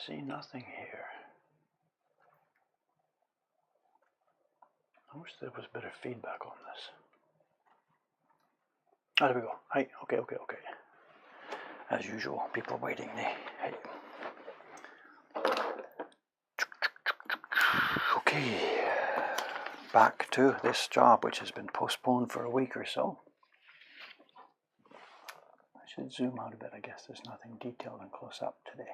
see nothing here. I wish there was better feedback on this. Oh, there we go. Hi. Okay. As usual, people waiting. Hey. Okay. Back to this job, which has been postponed for a week or so. I should zoom out a bit. I guess there's nothing detailed and close up today.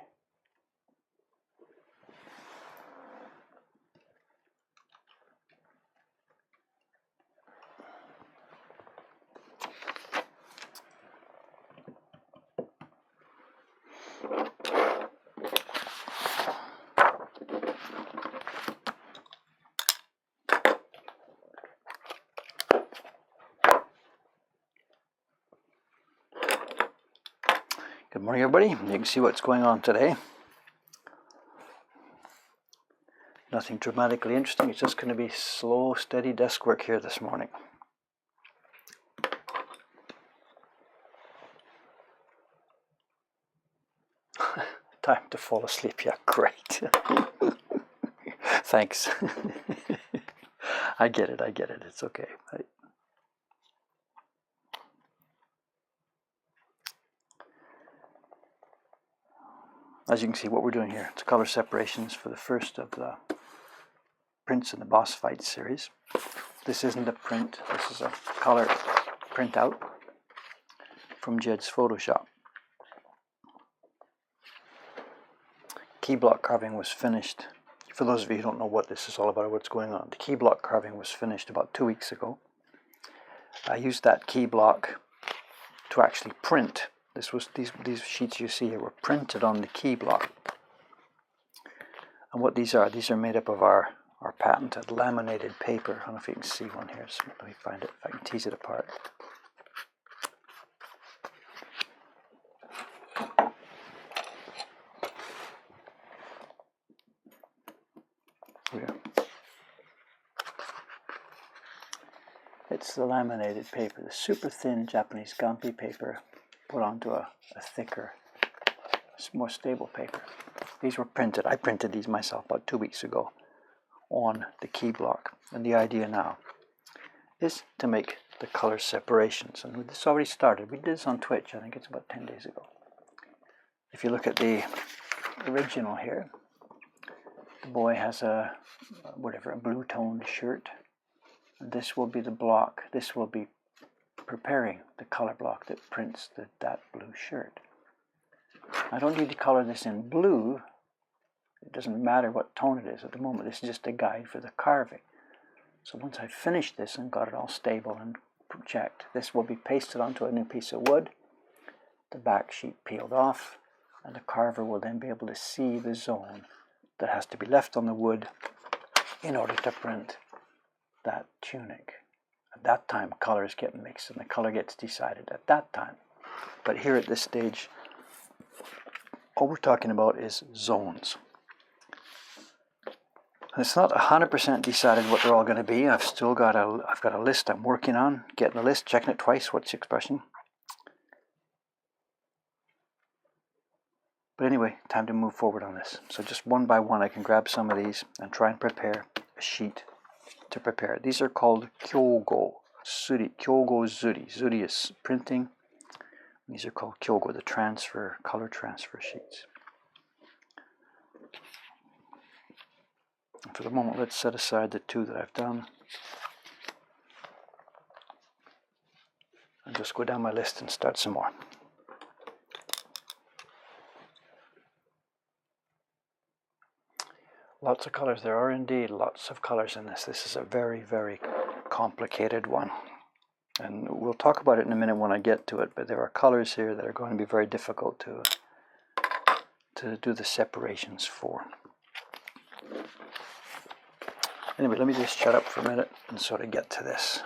Good morning, everybody. You can see what's going on today. Nothing dramatically interesting. It's just going to be slow, steady desk work here this morning. Time to fall asleep. Yeah, great. Thanks. I get it. It's okay. As you can see, what we're doing here, it's color separations for the first of the prints in the Boss Fight series. This isn't a print, this is a color printout from Jed's Photoshop. Key block carving was finished. For those of you who don't know what this is all about or what's going on, the key block carving was finished about 2 weeks ago. I used that key block to actually print. These sheets you see here were printed on the key block. And what these are made up of our patented laminated paper. I don't know if you can see one here. So let me find it, if I can tease it apart. Here. It's the laminated paper, the super thin Japanese gampi paper put onto a thicker, more stable paper. These were printed. I printed these myself about 2 weeks ago on the key block. And the idea now is to make the color separations. And this already started. We did this on Twitch. I think it's about 10 days ago. If you look at the original here, the boy has a blue toned shirt. This will be the block. This will be preparing the color block that prints that blue shirt. I don't need to color this in blue. It doesn't matter what tone it is at the moment. This is just a guide for the carving. So once I've finished this and got it all stable and checked, this will be pasted onto a new piece of wood, the back sheet peeled off, and the carver will then be able to see the zone that has to be left on the wood in order to print that tunic. At that time, colors get mixed and the color gets decided at that time. But here at this stage, all we're talking about is zones. And it's not 100% decided what they're all going to be. I've got a list I'm working on, getting the list, checking it twice. What's the expression? But anyway, time to move forward on this. So just one by one, I can grab some of these and try and prepare a sheet to prepare. These are called kyogo zuri. Kyogo zuri. Zuri is printing. These are called kyogo, the color transfer sheets. And for the moment, let's set aside the two that I've done. And just go down my list and start some more. Lots of colors. There are indeed lots of colors in this. This is a very, very complicated one. And we'll talk about it in a minute when I get to it, but there are colors here that are going to be very difficult to do the separations for. Anyway, let me just shut up for a minute and sort of get to this.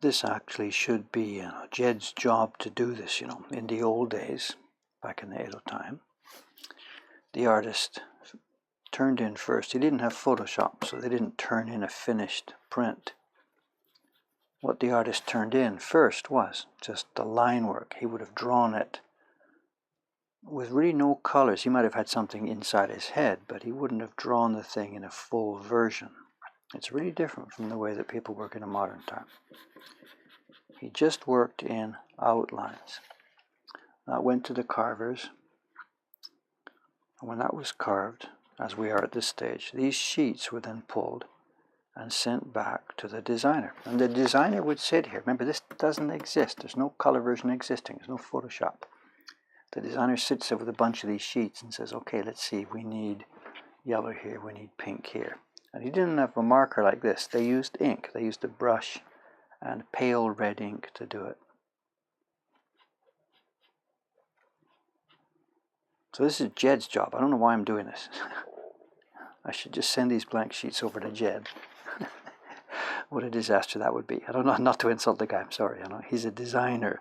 this actually should be Jed's job to do this, in the old days, back in the Edo time. The artist turned in first. He didn't have Photoshop, so they didn't turn in a finished print. What the artist turned in first was just the line work. He would have drawn it with really no colors. He might have had something inside his head, but he wouldn't have drawn the thing in a full version. It's really different from the way that people work in a modern time. He just worked in outlines. That went to the carvers. And when that was carved, as we are at this stage, these sheets were then pulled and sent back to the designer. And the designer would sit here. Remember, this doesn't exist. There's no color version existing. There's no Photoshop. The designer sits there with a bunch of these sheets and says, okay, let's see, we need yellow here, we need pink here. And he didn't have a marker like this. They used ink. They used a brush and pale red ink to do it. So this is Jed's job. I don't know why I'm doing this. I should just send these blank sheets over to Jed. What a disaster that would be. I don't know, not to insult the guy, I'm sorry. He's a designer.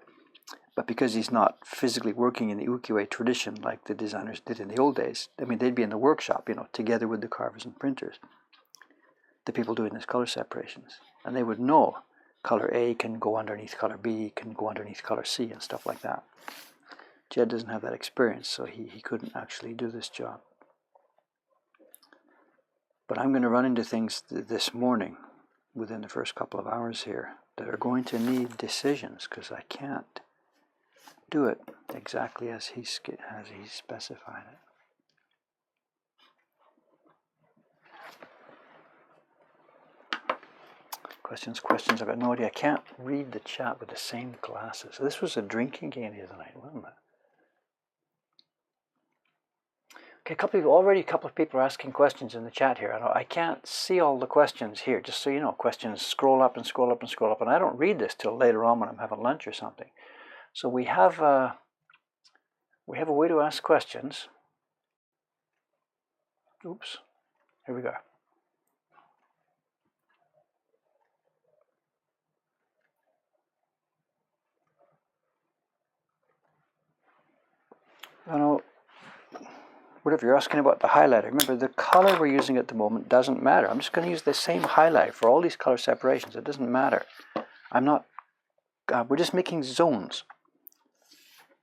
But because he's not physically working in the ukiyo-e tradition like the designers did in the old days, they'd be in the workshop, together with the carvers and printers, the people doing these color separations. And they would know color A can go underneath color B, can go underneath color C, and stuff like that. Jed doesn't have that experience, so he couldn't actually do this job. But I'm going to run into things this morning, within the first couple of hours here, that are going to need decisions, because I can't do it exactly as he specified it. Questions. I've got no idea. I can't read the chat with the same glasses. This was a drinking game the other night, wasn't it? Okay, a couple of people are asking questions in the chat here. I can't see all the questions here, just so you know. Questions scroll up and scroll up and scroll up, and I don't read this till later on when I'm having lunch or something. So we have a way to ask questions. Oops, here we go. Whatever you're asking about the highlighter, remember the color we're using at the moment doesn't matter. I'm just going to use the same highlight for all these color separations. It doesn't matter. We're just making zones.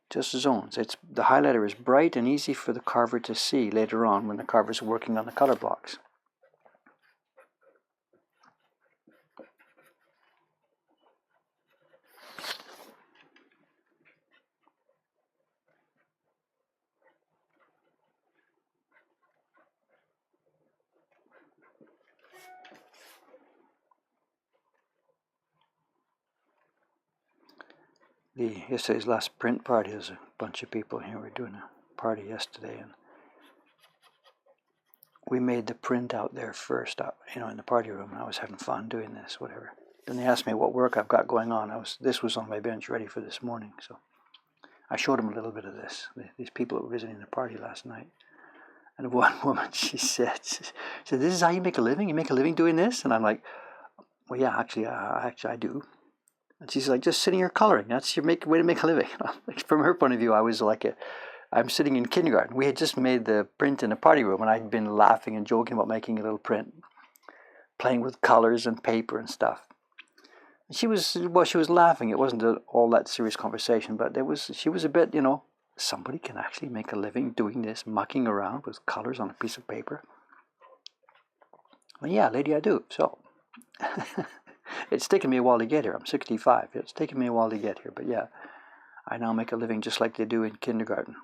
Just zones. The highlighter is bright and easy for the carver to see later on when the carver's working on the color blocks. Yesterday's last print party, there's a bunch of people here. We were doing a party yesterday, and we made the print out there first, in the party room, and I was having fun doing this, whatever. Then they asked me what work I've got going on. This was on my bench ready for this morning, so I showed them a little bit of this. These people that were visiting the party last night. And one woman, she said, this is how you make a living? You make a living doing this? And I'm like, well, yeah, actually I do. And she's like, just sitting here coloring. That's your way to make a living. From her point of view, I was like, I'm sitting in kindergarten. We had just made the print in the party room, and I'd been laughing and joking about making a little print, playing with colors and paper and stuff. And she was laughing. It wasn't all that serious conversation, but she was a bit, somebody can actually make a living doing this, mucking around with colors on a piece of paper. Well, yeah, lady, I do. So it's taken me a while to get here. I'm 65. It's taken me a while to get here, but yeah, I now make a living just like they do in kindergarten.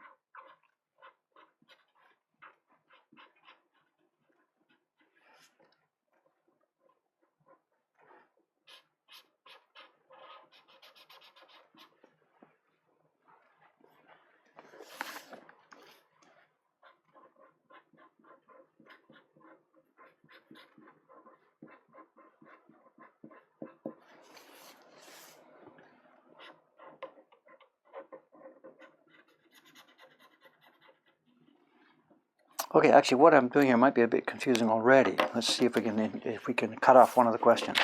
Okay, actually, what I'm doing here might be a bit confusing already. Let's see if we can cut off one of the questions.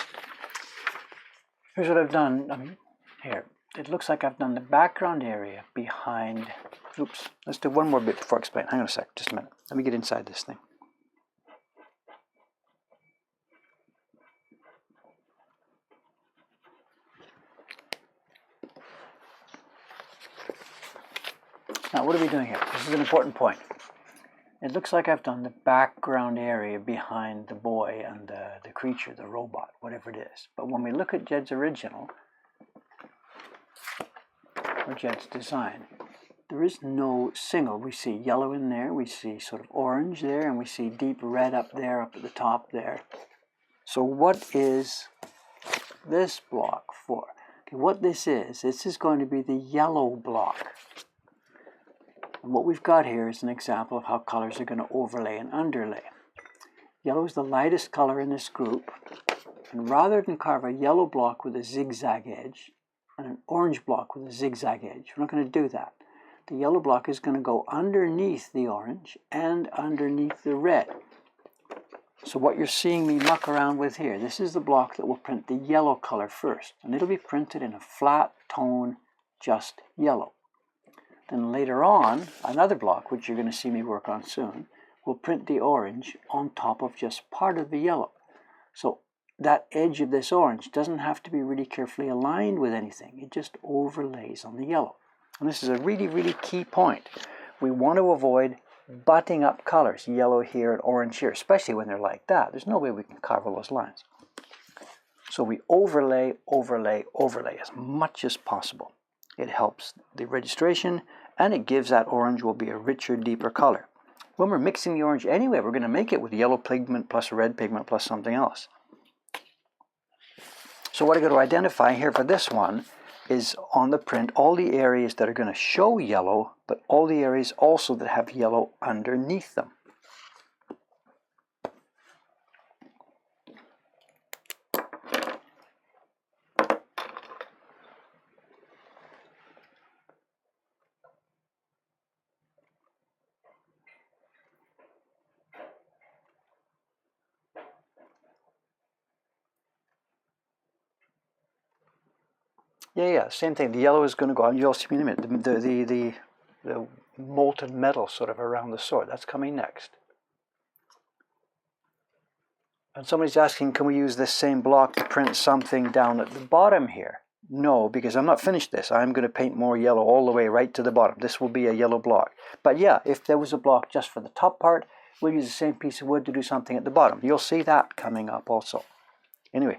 Here's what I've done. Here, it looks like I've done the background area behind. Oops, let's do one more bit before I explain. Hang on a sec, just a minute. Let me get inside this thing. Now, what are we doing here? This is an important point. It looks like I've done the background area behind the boy and the creature, the robot, whatever it is. But when we look at Jed's original, or Jed's design, there is no single. We see yellow in there, we see sort of orange there, and we see deep red up there, up at the top there. So what is this block for? Okay, what this is going to be the yellow block. And what we've got here is an example of how colors are going to overlay and underlay. Yellow is the lightest color in this group, and rather than carve a yellow block with a zigzag edge and an orange block with a zigzag edge, we're not going to do that. The yellow block is going to go underneath the orange and underneath the red. So what you're seeing me muck around with here, this is the block that will print the yellow color first, and it'll be printed in a flat tone, just yellow. Then later on, another block, which you're going to see me work on soon, will print the orange on top of just part of the yellow. So that edge of this orange doesn't have to be really carefully aligned with anything. It just overlays on the yellow. And this is a really, really key point. We want to avoid butting up colors, yellow here and orange here, especially when they're like that. There's no way we can carve all those lines. So we overlay, overlay, overlay as much as possible. It helps the registration, and it gives that orange will be a richer, deeper color. When we're mixing the orange anyway, we're going to make it with yellow pigment plus red pigment plus something else. So what I got to identify here for this one is on the print all the areas that are going to show yellow, but all the areas also that have yellow underneath them. Yeah, same thing. The yellow is going to go on. You'll see me in a minute. The molten metal sort of around the sword, that's coming next. And somebody's asking, can we use this same block to print something down at the bottom here? No, because I'm not finished this. I'm going to paint more yellow all the way right to the bottom. This will be a yellow block. But yeah, if there was a block just for the top part, we'll use the same piece of wood to do something at the bottom. You'll see that coming up also. Anyway.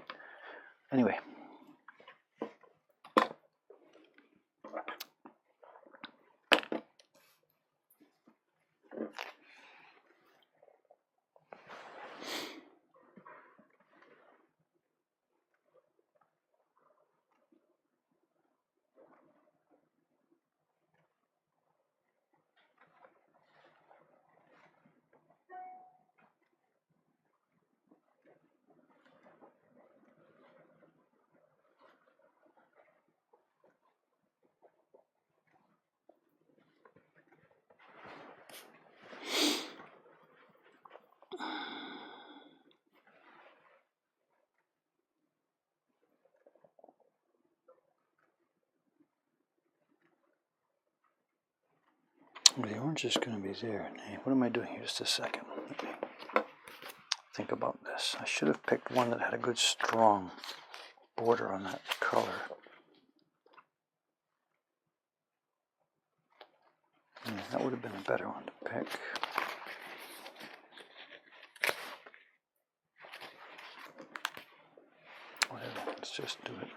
The orange is going to be there. Hey, what am I doing here? Just a second. Let me think about this. I should have picked one that had a good strong border on that color. Yeah, that would have been a better one to pick. Whatever, let's just do it.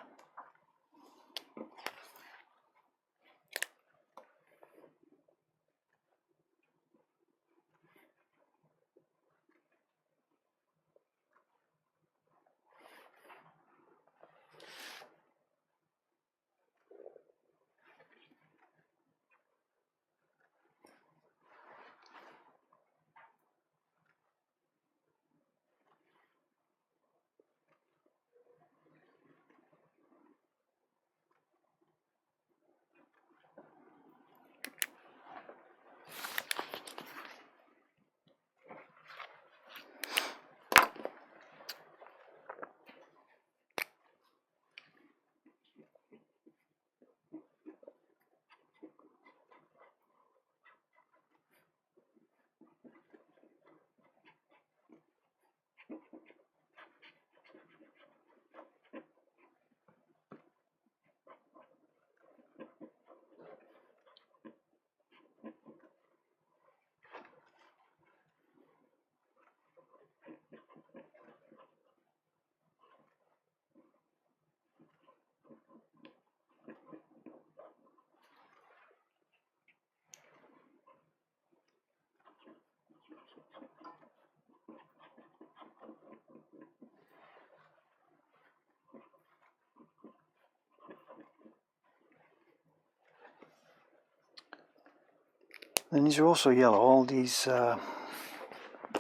And these are also yellow. All these, I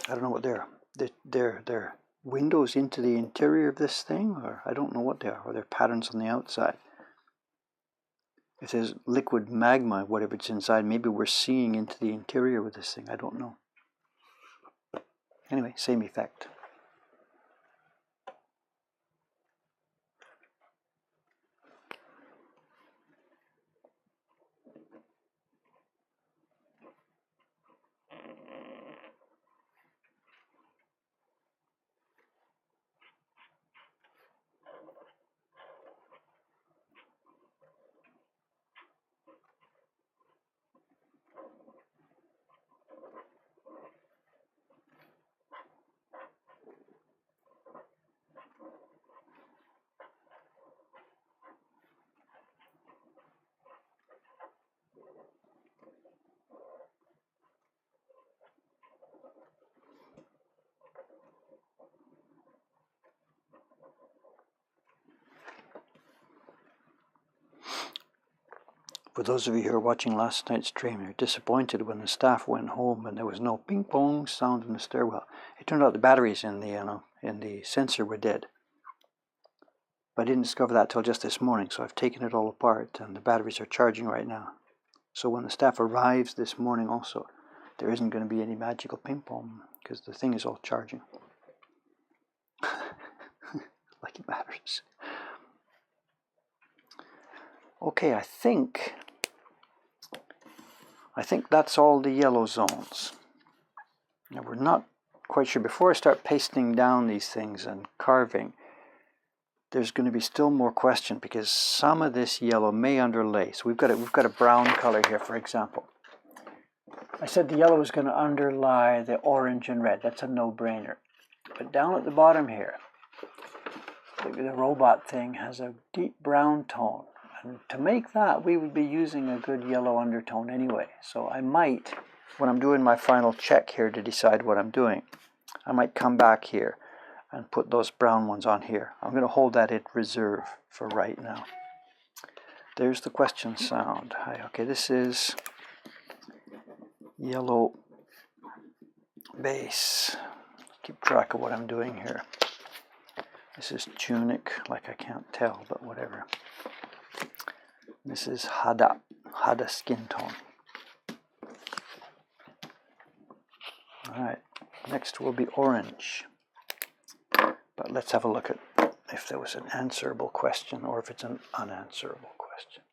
don't know what they're. They're windows into the interior of this thing, or I don't know what they are, or they're patterns on the outside. It says liquid magma, whatever it's inside. Maybe we're seeing into the interior with this thing. I don't know. Anyway, same effect. For those of you who are watching last night's stream, you're disappointed when the staff went home and there was no ping pong sound in the stairwell. It turned out the batteries in the sensor were dead. But I didn't discover that till just this morning, so I've taken it all apart and the batteries are charging right now. So when the staff arrives this morning also, there isn't going to be any magical ping pong because the thing is all charging. Like it matters. Okay, I think that's all the yellow zones. Now we're not quite sure. Before I start pasting down these things and carving, there's going to be still more question because some of this yellow may underlay. So we've got a brown color here, for example. I said the yellow is going to underlie the orange and red. That's a no-brainer. But down at the bottom here, the robot thing has a deep brown tone. And to make that, we would be using a good yellow undertone anyway. So I might, when I'm doing my final check here to decide what I'm doing, I might come back here and put those brown ones on here. I'm going to hold that in reserve for right now. There's the question sound. Hi, okay, this is yellow base. Keep track of what I'm doing here. This is tunic, like I can't tell, but whatever. This is Hada skin tone. Alright, next will be orange. But let's have a look at if there was an answerable question or if it's an unanswerable question.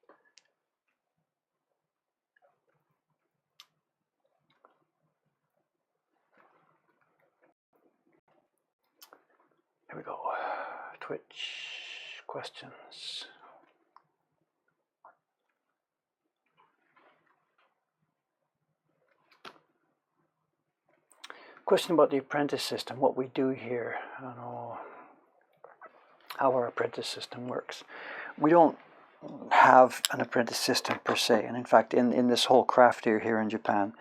Here we go. Twitch questions. Question about the apprentice system, what we do here, I don't know how our apprentice system works. We don't have an apprentice system per se, and in fact in this whole craft here in Japan,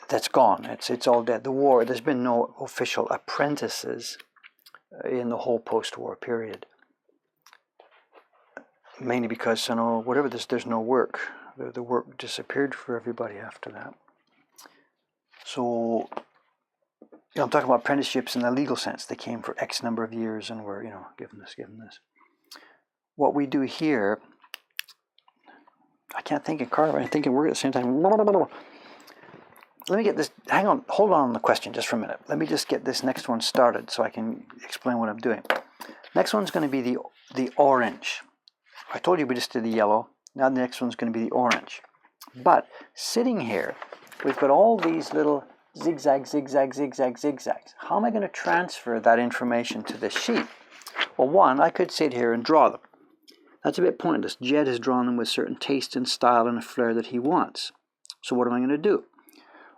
that's gone. It's all dead. The war, there's been no official apprentices in the whole post-war period. Mainly because, whatever there's no work. The work disappeared for everybody after that. So, I'm talking about apprenticeships in the legal sense. They came for X number of years and were, given this. What we do here, I can't think and carve, I'm thinking work at the same time. Let me get this, hold on the question just for a minute. Let me just get this next one started so I can explain what I'm doing. Next one's going to be the orange. I told you we just did the yellow. Now the next one's going to be the orange. But sitting here, we've got all these little zigzags. How am I going to transfer that information to this sheet? Well, one, I could sit here and draw them. That's a bit pointless. Jed has drawn them with certain taste and style and a flair that he wants. So what am I going to do?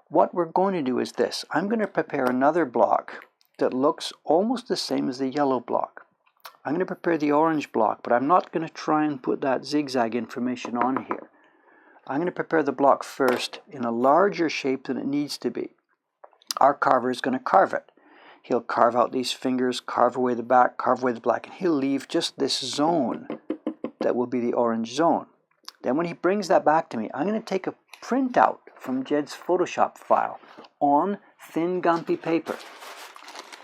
What we're going to do is this. I'm going to prepare another block that looks almost the same as the yellow block. I'm going to prepare the orange block, but I'm not going to try and put that zigzag information on here. I'm going to prepare the block first in a larger shape than it needs to be. Our carver is going to carve it. He'll carve out these fingers, carve away the back, carve away the black, and he'll leave just this zone that will be the orange zone. Then when he brings that back to me, I'm going to take a printout from Jed's Photoshop file on thin Gumpy paper.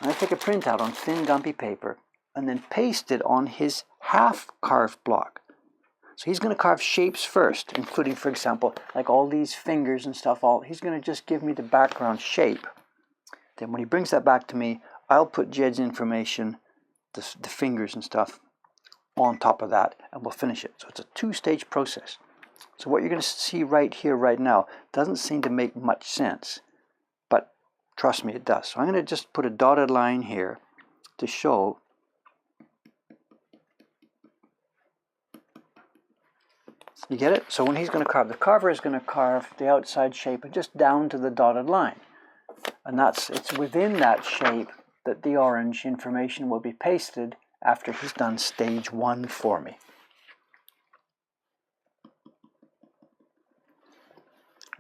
I'm going to take a printout on thin Gumpy paper and then paste it on his half carved block. So he's going to carve shapes first, including, for example, like all these fingers and stuff. He's going to just give me the background shape. Then when he brings that back to me, I'll put Jed's information, the fingers and stuff, on top of that, and we'll finish it. So it's a two-stage process. So what you're going to see right here, right now, doesn't seem to make much sense. But trust me, it does. So I'm going to just put a dotted line here to show. You get it? So when he's going to carve, the carver is going to carve the outside shape and just down to the dotted line. And it's within that shape that the orange information will be pasted after he's done stage 1 for me.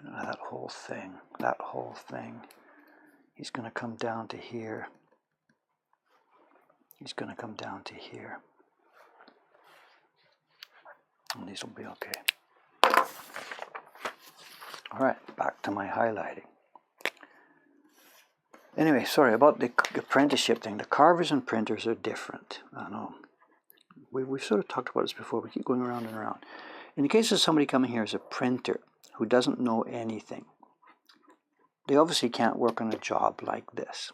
That whole thing. He's going to come down to here. He's going to come down to here. And these will be okay. All right, back to my highlighting. Anyway, sorry about the apprenticeship thing. The carvers and printers are different. I know. We've sort of talked about this before. We keep going around and around. In the case of somebody coming here as a printer who doesn't know anything, they obviously can't work on a job like this.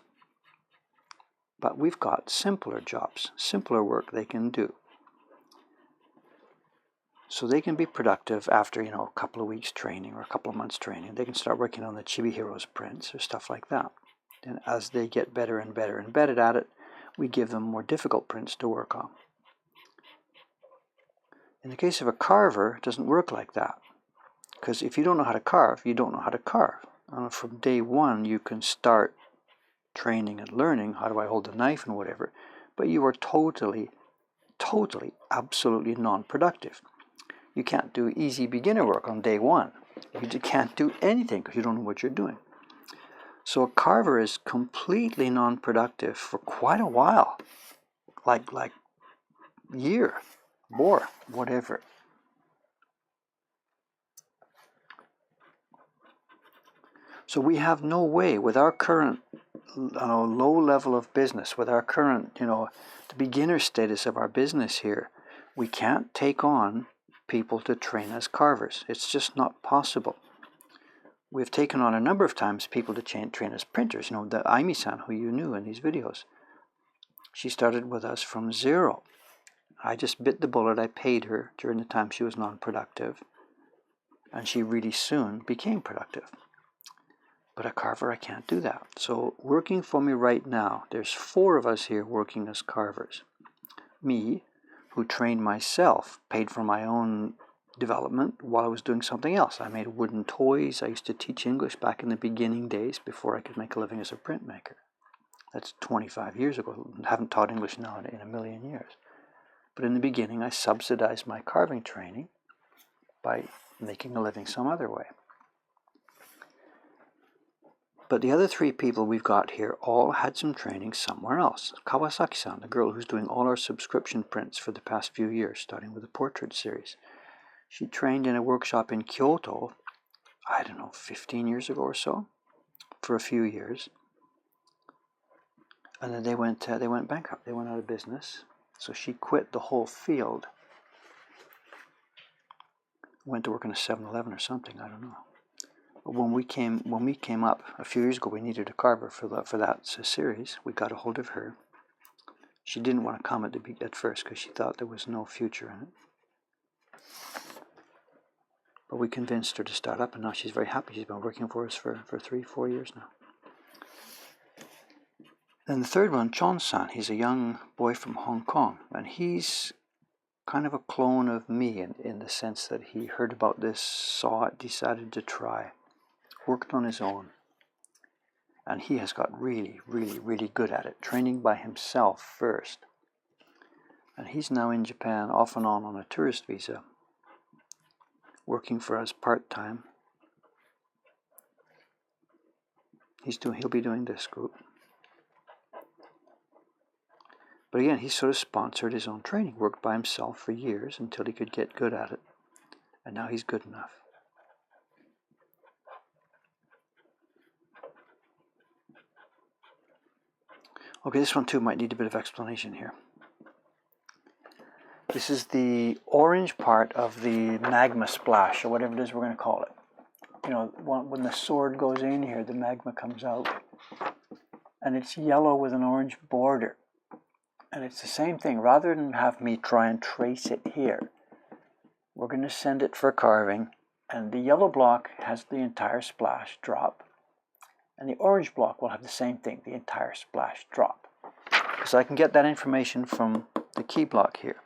But we've got simpler jobs, simpler work they can do. So they can be productive after, a couple of weeks training or a couple of months training. They can start working on the Chibi Heroes prints or stuff like that. And as they get better and better and better at it, we give them more difficult prints to work on. In the case of a carver, it doesn't work like that. Because if you don't know how to carve, you don't know how to carve. And from day 1, you can start training and learning, how do I hold the knife and whatever, but you are totally, absolutely non-productive. You can't do easy beginner work on day 1. You just can't do anything because you don't know what you're doing. So a carver is completely non-productive for quite a while, like year, more, whatever. So we have no way with our current low level of business, with our current, the beginner status of our business here, we can't take on people to train as carvers. It's just not possible. We've taken on a number of times people to train as printers. The Aimi-san who you knew in these videos. She started with us from 0. I just bit the bullet. I paid her during the time she was non-productive. And she really soon became productive. But a carver, I can't do that. So working for me right now, there's 4 of us here working as carvers. Me, who trained myself, paid for my own development while I was doing something else. I made wooden toys. I used to teach English back in the beginning days before I could make a living as a printmaker. That's 25 years ago. I haven't taught English now in a million years. But in the beginning, I subsidized my carving training by making a living some other way. But the other 3 people we've got here all had some training somewhere else. Kawasaki-san, the girl who's doing all our subscription prints for the past few years, starting with the portrait series. She trained in a workshop in Kyoto, 15 years ago or so, for a few years. And then they went bankrupt. They went out of business. So she quit the whole field. Went to work in a 7-Eleven or something, I don't know. But when we came up a few years ago, we needed a carver for that series. We got a hold of her. She didn't want to come at first because she thought there was no future in it. But we convinced her to start up, and now she's very happy. She's been working for us for 3-4 years now. Then the third one, Chon-san, he's a young boy from Hong Kong, and he's kind of a clone of me in the sense that he heard about this, saw it, decided to try, worked on his own, and he has got really, really, really good at it, training by himself first. And he's now in Japan off and on a tourist visa, working for us part-time. He'll be doing this group. But again, he sort of sponsored his own training, worked by himself for years until he could get good at it. And now he's good enough. Okay, this one too might need a bit of explanation here. This is the orange part of the magma splash, or whatever it is we're going to call it. You know, when the sword goes in here, the magma comes out. And it's yellow with an orange border. And it's the same thing. Rather than have me try and trace it here, we're going to send it for carving. And the yellow block has the entire splash drop. And the orange block will have the same thing, the entire splash drop. Because I can get that information from the key block here.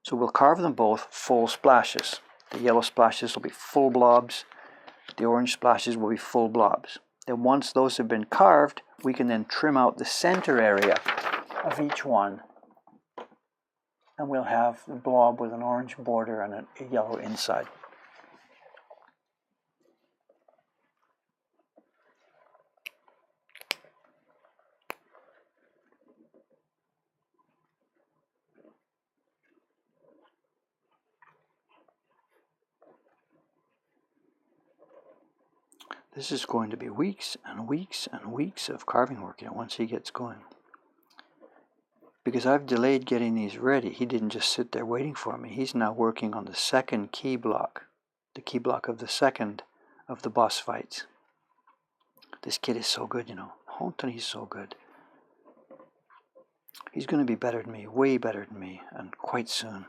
So we'll carve them both full splashes. The yellow splashes will be full blobs. The orange splashes will be full blobs. Then once those have been carved, we can then trim out the center area of each one. And we'll have the blob with an orange border and a yellow inside. This is going to be weeks and weeks and weeks of carving work, you know, once he gets going. Because I've delayed getting these ready. He didn't just sit there waiting for me. He's now working on the second key block. The key block of the second of the boss fights. This kid is so good, you know. Honton, he's so good. He's going to be better than me, way better than me, and quite soon.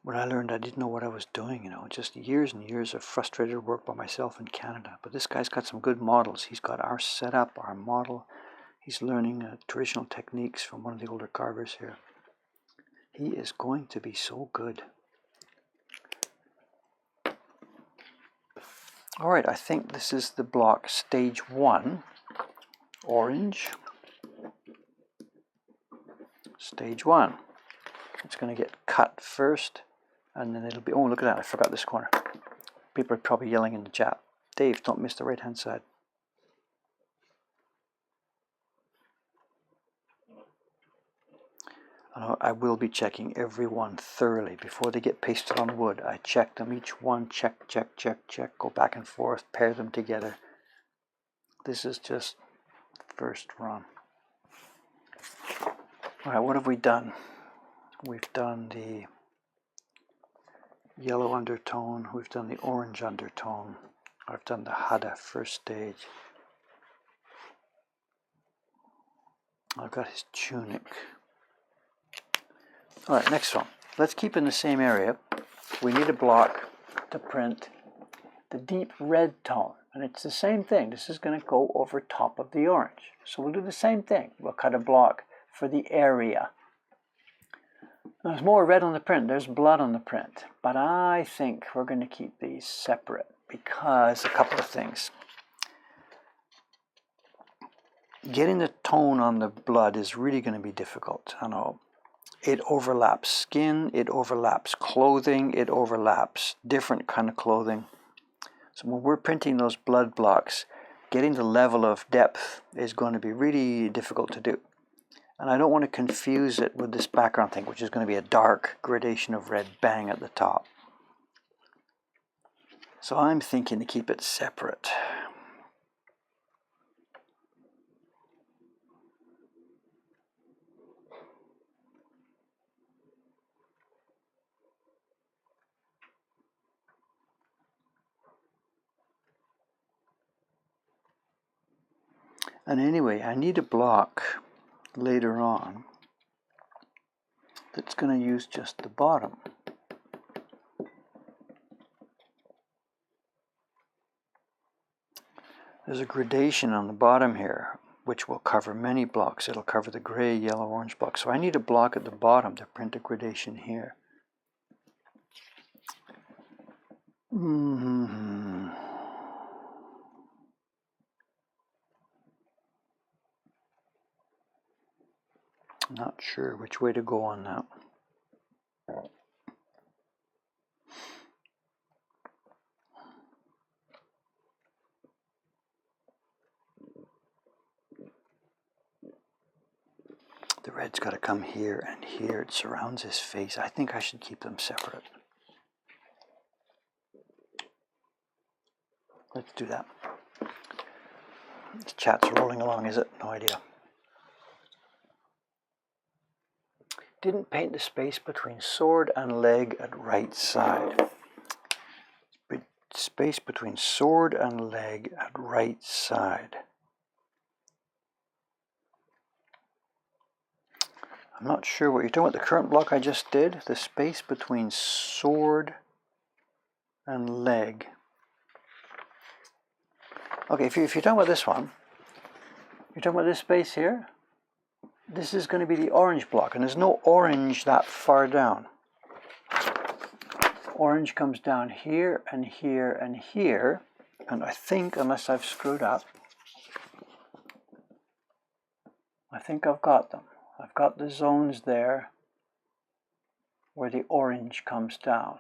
When I learned, I didn't know what I was doing, you know, just years and years of frustrated work by myself in Canada. But this guy's got some good models. He's got our setup, our model. He's learning traditional techniques from one of the older carvers here. He is going to be so good. All right, I think this is the block stage 1, orange. Stage 1. It's going to get cut first. And then it'll be, oh, look at that, I forgot this corner. People are probably yelling in the chat. Dave, don't miss the right-hand side. I will be checking every one thoroughly. Before they get pasted on wood, I check them, each one, check, check, check, check, go back and forth, pair them together. This is just first run. All right, what have we done? We've done the yellow undertone, we've done the orange undertone, I've done the Hada first stage. I've got his tunic. All right, next one. Let's keep in the same area. We need a block to print the deep red tone, and it's the same thing. This is going to go over top of the orange. So we'll do the same thing. We'll cut a block for the area. There's more red on the print, there's blood on the print, but I think we're going to keep these separate because a couple of things. Getting the tone on the blood is really going to be difficult. I know it overlaps skin, it overlaps clothing, it overlaps different kind of clothing. So when we're printing those blood blocks, getting the level of depth is going to be really difficult to do. And I don't want to confuse it with this background thing, which is going to be a dark gradation of red bang at the top. So I'm thinking to keep it separate. And anyway, I need a block later on that's going to use just the bottom. There's a gradation on the bottom here which will cover many blocks. It'll cover the gray, yellow, orange block. So I need a block at the bottom to print a gradation here. Not sure which way to go on that. The red's got to come here and here. It surrounds his face. I think I should keep them separate. Let's do that. The chat's rolling along, is it? No idea. Didn't paint the space between sword and leg at right side. Space between sword and leg at right side. I'm not sure what you're talking about. The current block I just did, the space between sword and leg. Okay, if you're talking about this one, you're talking about this space here, this is going to be the orange block, and there's no orange that far down. Orange comes down here and here and here, and I think, unless I've screwed up, I think I've got them. I've got the zones there where the orange comes down,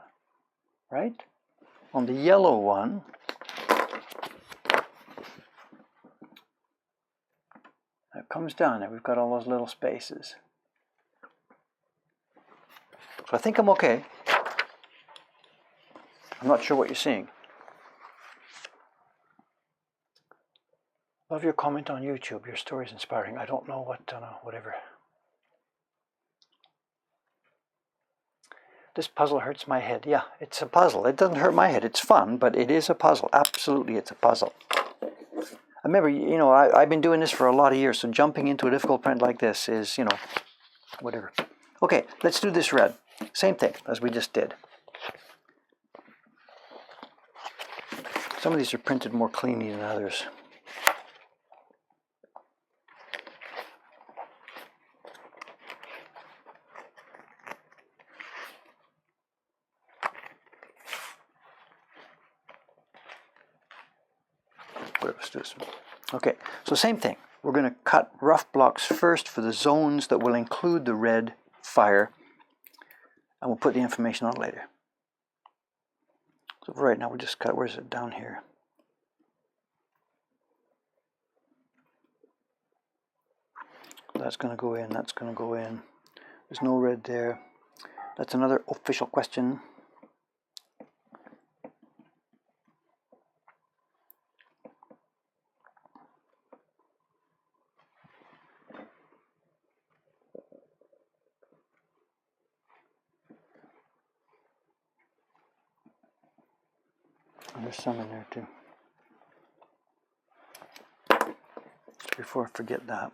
right? On the yellow one, it comes down, and we've got all those little spaces. So I think I'm okay. I'm not sure what you're seeing. Love your comment on YouTube. Your story is inspiring. I don't know what, whatever. This puzzle hurts my head. Yeah, it's a puzzle. It doesn't hurt my head. It's fun, but it is a puzzle. Absolutely, it's a puzzle. I remember, I've been doing this for a lot of years, so jumping into a difficult print like this is, whatever. Okay, let's do this red. Same thing as we just did. Some of these are printed more cleanly than others. Let's do this one. Okay, so same thing. We're going to cut rough blocks first for the zones that will include the red fire, and we'll put the information on later. So right now we just cut, where's it, down here. That's going to go in, that's going to go in. There's no red there. That's another official question. And there's some in there too. Just before I forget that.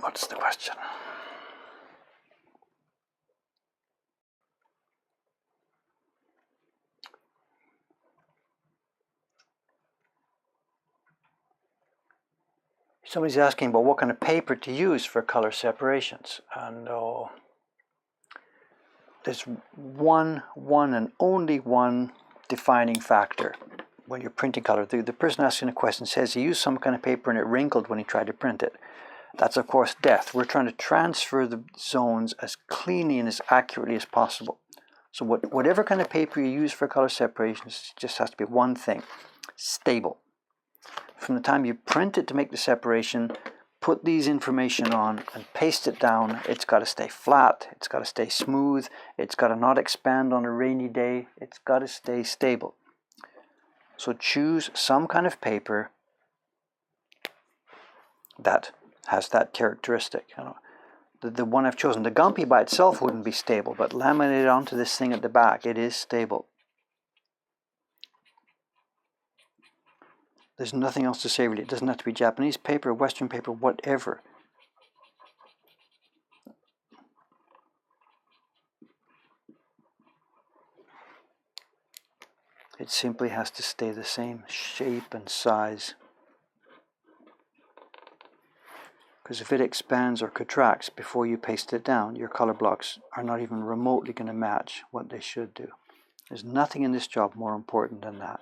What's the question? Somebody's asking about what kind of paper to use for color separations, and there's one and only one defining factor when you're printing color. The person asking the question says he used some kind of paper and it wrinkled when he tried to print it. That's of course death. We're trying to transfer the zones as cleanly and as accurately as possible. So whatever kind of paper you use for color separations just has to be one thing: stable. From the time you print it to make the separation, put these information on and paste it down. It's got to stay flat, it's got to stay smooth, it's got to not expand on a rainy day, it's got to stay stable. So choose some kind of paper that has that characteristic. The one I've chosen, the Gampi by itself wouldn't be stable, but laminated onto this thing at the back, it is stable. There's nothing else to say really. It doesn't have to be Japanese paper, Western paper, whatever. It simply has to stay the same shape and size. Because if it expands or contracts before you paste it down, your color blocks are not even remotely going to match what they should do. There's nothing in this job more important than that.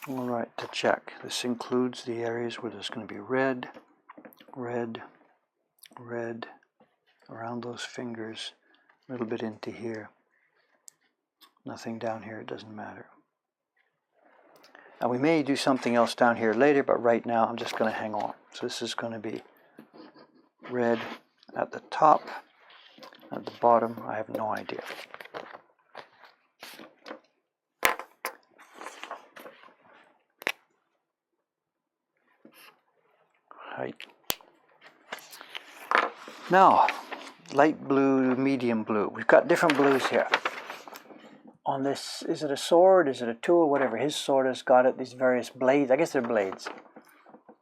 All right, to check. This includes the areas where there's going to be red, red, red, around those fingers, a little bit into here. Nothing down here, it doesn't matter. And we may do something else down here later, but right now I'm just going to hang on. So this is going to be red at the top, at the bottom, I have no idea. Right. Now, light blue, medium blue. We've got different blues here. On this, is it a sword, is it a tool, whatever, his sword has got it, these various blades, I guess they're blades.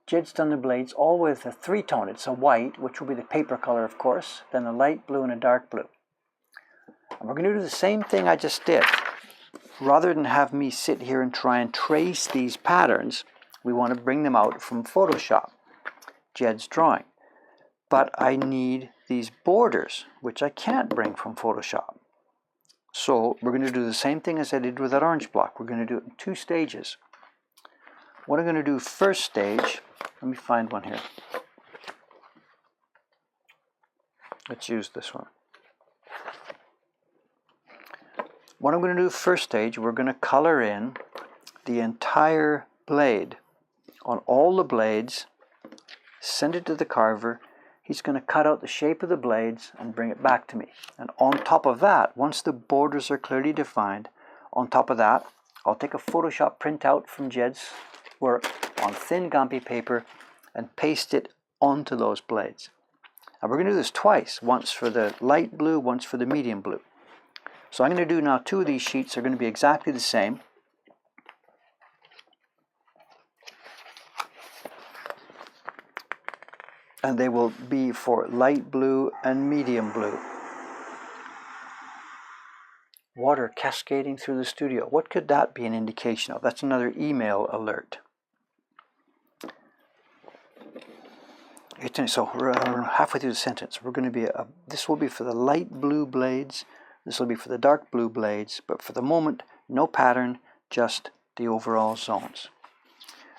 Jed's done the blades all with a three-tone. It's a white, which will be the paper color, of course, then a light blue and a dark blue. And we're going to do the same thing I just did. Rather than have me sit here and try and trace these patterns, we want to bring them out from Photoshop, Jed's drawing. But I need these borders, which I can't bring from Photoshop. So we're going to do the same thing as I did with that orange block. We're going to do it in 2 stages. What I'm going to do first stage, let me find one here. Let's use this one. What I'm going to do first stage, we're going to color in the entire blade on all the blades, send it to the carver. He's going to cut out the shape of the blades and bring it back to me. And on top of that, once the borders are clearly defined, on top of that, I'll take a Photoshop printout from Jed's work on thin Gampi paper and paste it onto those blades. And we're going to do this twice, once for the light blue, once for the medium blue. So I'm going to do now 2 of these sheets. They're going to be exactly the same. And they will be for light blue and medium blue. Water cascading through the studio. What could that be an indication of? That's another email alert. So we're halfway through the sentence. We're going to be this will be for the light blue blades. This will be for the dark blue blades. But for the moment, no pattern, just the overall zones.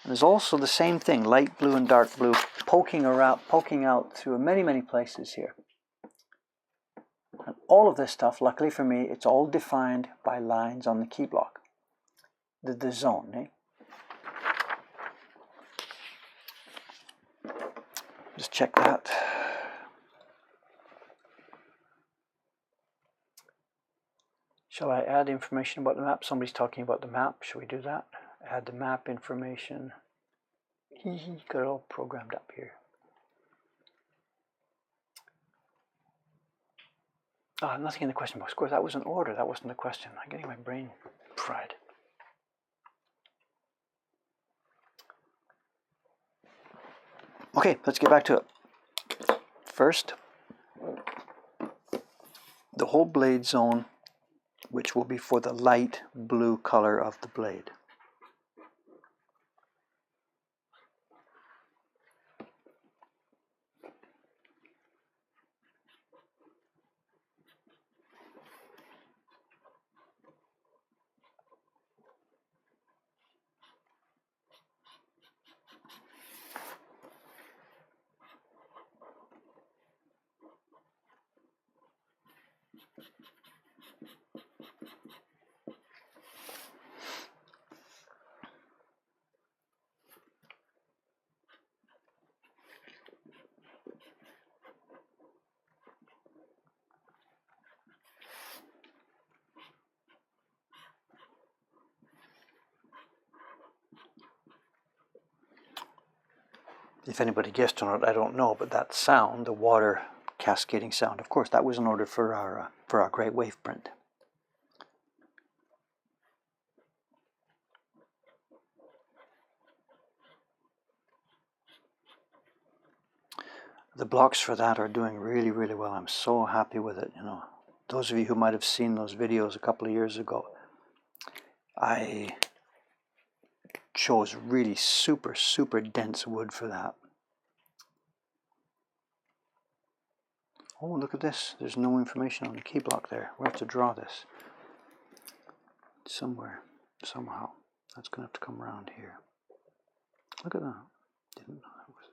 And there's also the same thing, light blue and dark blue, poking out through many places here. And all of this stuff, luckily for me, it's all defined by lines on the key block. The zone, eh? Just check that. Shall I add information about the map? Somebody's talking about the map. Should we do that? Add the map information. Got it all programmed up here. Nothing in the question box. Of course, that was an order. That wasn't a question. I'm getting my brain fried. Okay, let's get back to it. First, the whole blade zone, which will be for the light blue color of the blade. If anybody guessed or not, I don't know, but that sound, the water cascading sound, of course, that was an order for our great wave print. The blocks for that are doing really well. I'm so happy with it. You know, those of you who might have seen those videos a couple of years ago, I chose really super dense wood for that. Oh, look at this. There's no information on the key block there. We have to draw this somewhere, somehow. That's going to have to come around here. Look at that. Didn't know that was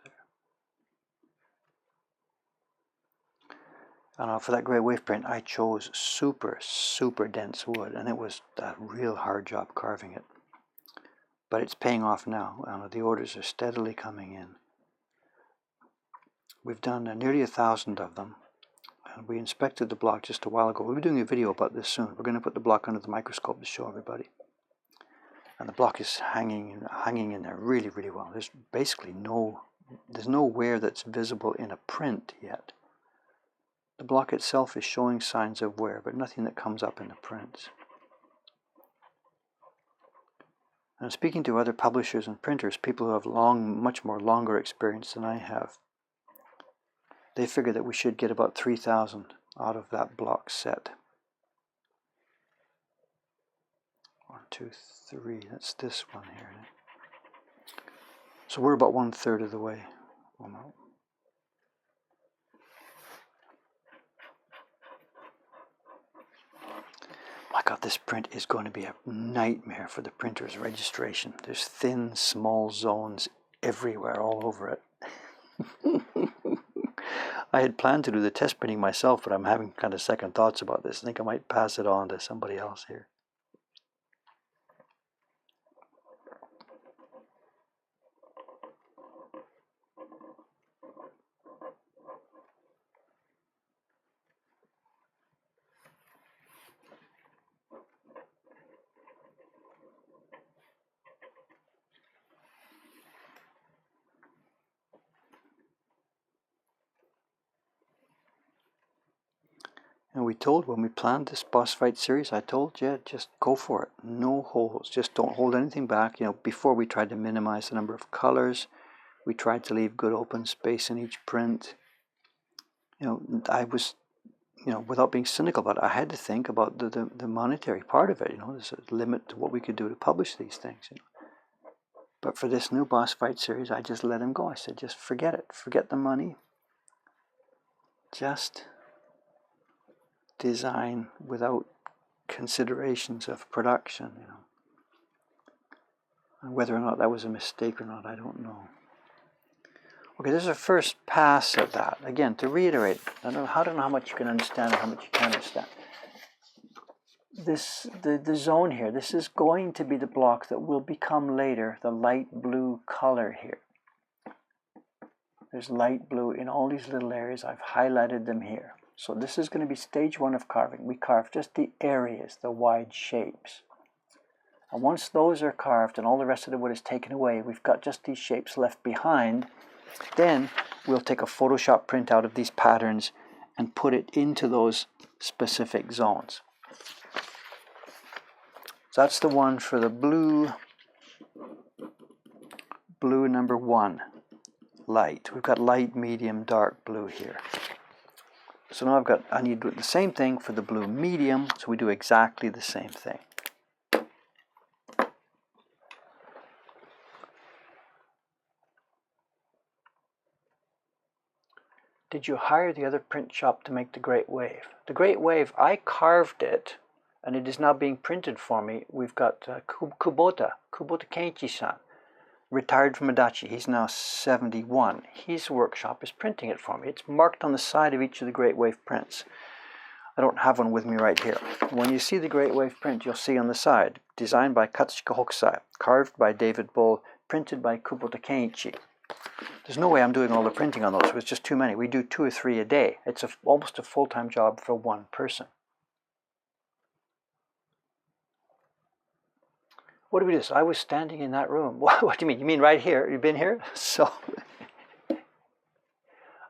there. And for that grey wave print, I chose super, super dense wood, and it was a real hard job carving it. But it's paying off now. The orders are steadily coming in. We've done nearly 1,000 of them. And we inspected the block just a while ago. We'll be doing a video about this soon. We're going to put the block under the microscope to show everybody. And the block is hanging in there really, really well. There's basically there's no wear that's visible in a print yet. The block itself is showing signs of wear, but nothing that comes up in the prints. And speaking to other publishers and printers, people who have much more longer experience than I have, they figure that we should get about 3,000 out of that block set. 1, 2, 3, that's this one here. So we're about 1/3 of the way. My God, this print is going to be a nightmare for the printer's registration. There's thin, small zones everywhere, all over it. I had planned to do the test printing myself, but I'm having kind of second thoughts about this. I think I might pass it on to somebody else here. And when we planned this boss fight series, I told you, just go for it. No holes. Just don't hold anything back. Before we tried to minimize the number of colors. We tried to leave good open space in each print. I was, without being cynical about it, I had to think about the monetary part of it. There's a limit to what we could do to publish these things. But for this new boss fight series, I just let him go. I said, just forget it. Forget the money. Just design without considerations of production, And whether or not that was a mistake or not, I don't know. Okay, this is a first pass at that. Again, to reiterate, I don't know how much you can understand or how much you can't understand. The zone here, this is going to be the block that will become later the light blue color here. There's light blue in all these little areas. I've highlighted them here. So this is going to be stage 1 of carving. We carve just the areas, the wide shapes. And once those are carved and all the rest of the wood is taken away, we've got just these shapes left behind. Then we'll take a Photoshop print out of these patterns and put it into those specific zones. So that's the one for the blue number 1, light. We've got light, medium, dark blue here. So now I need to do the same thing for the blue medium, so we do exactly the same thing. Did you hire the other print shop to make the Great Wave? The Great Wave, I carved it, and it is now being printed for me. We've got Kubota Kenichi-san, retired from Adachi. He's now 71. His workshop is printing it for me. It's marked on the side of each of the Great Wave prints. I don't have one with me right here. When you see the Great Wave print, you'll see on the side, designed by Katsushika Hokusai, carved by David Bull, printed by Kubota Kenichi. There's no way I'm doing all the printing on those. It was just too many. We do 2 or 3 a day. It's almost a full-time job for one person. What do we do? I was standing in that room. What do you mean? You mean right here? You've been here? So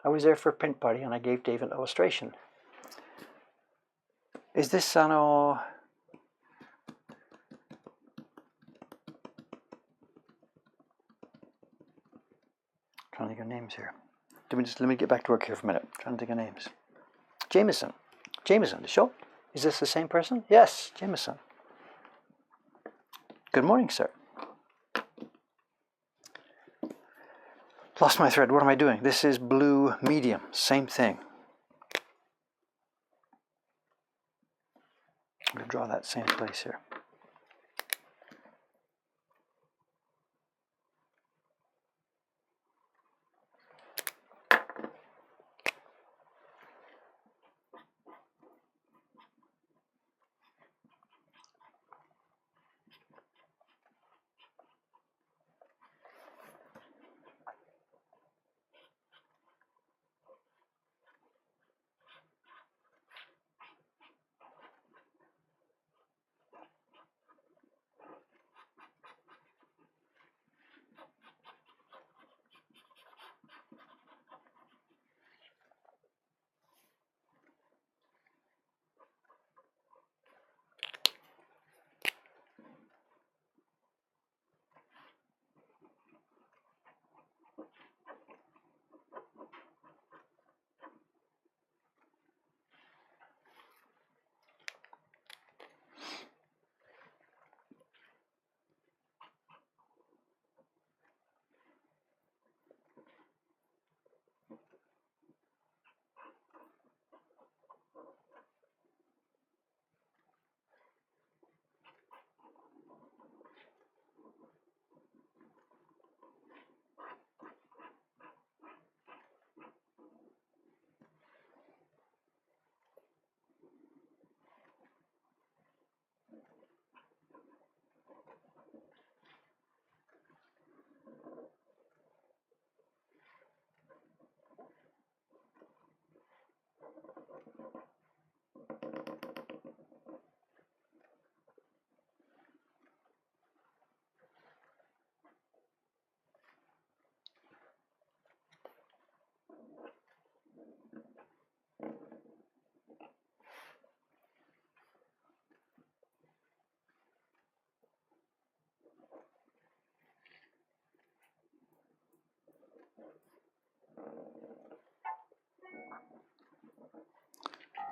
I was there for a print party and I gave Dave an illustration. Is this Sano? Trying to think of names here. Let me get back to work here for a minute. Trying to think of names. Jameson, the show. Is this the same person? Yes, Jameson. Good morning, sir. Lost my thread. What am I doing? This is blue medium. Same thing. I'm going to draw that same place here.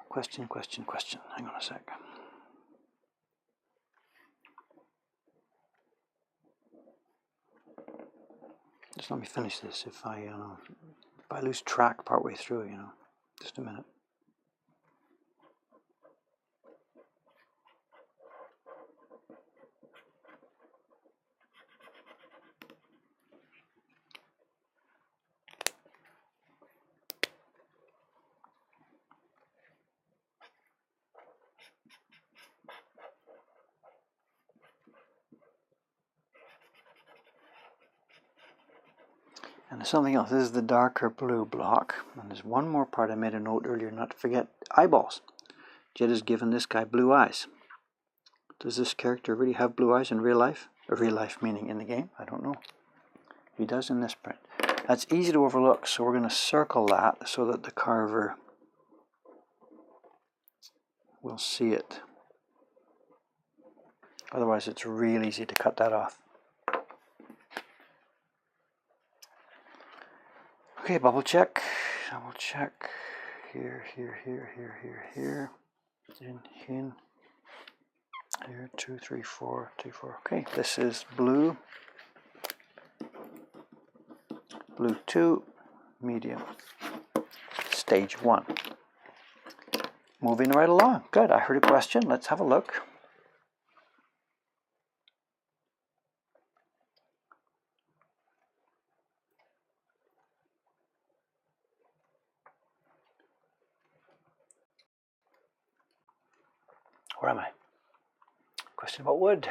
Question, question, question. Hang on a sec. Just let me finish this. If I lose track partway through, just a minute. And there's something else. This is the darker blue block. And there's one more part I made a note earlier not to forget. Eyeballs. Jed has given this guy blue eyes. Does this character really have blue eyes in real life? Or real life meaning in the game? I don't know. He does in this print. That's easy to overlook, so we're going to circle that so that the carver will see it. Otherwise it's real easy to cut that off. Okay, double check. Here, here, here, here, here, here. In. Here, 2, 3, 4, 2, 4. Okay, this is blue. Blue 2, medium. Stage 1. Moving right along. Good, I heard a question. Let's have a look. Where am I? Question about wood.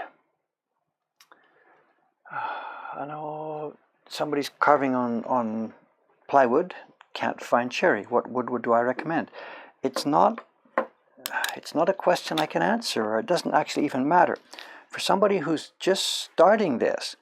I know somebody's carving on plywood, can't find cherry. What wood do I recommend? It's not a question I can answer, or it doesn't actually even matter. For somebody who's just starting this,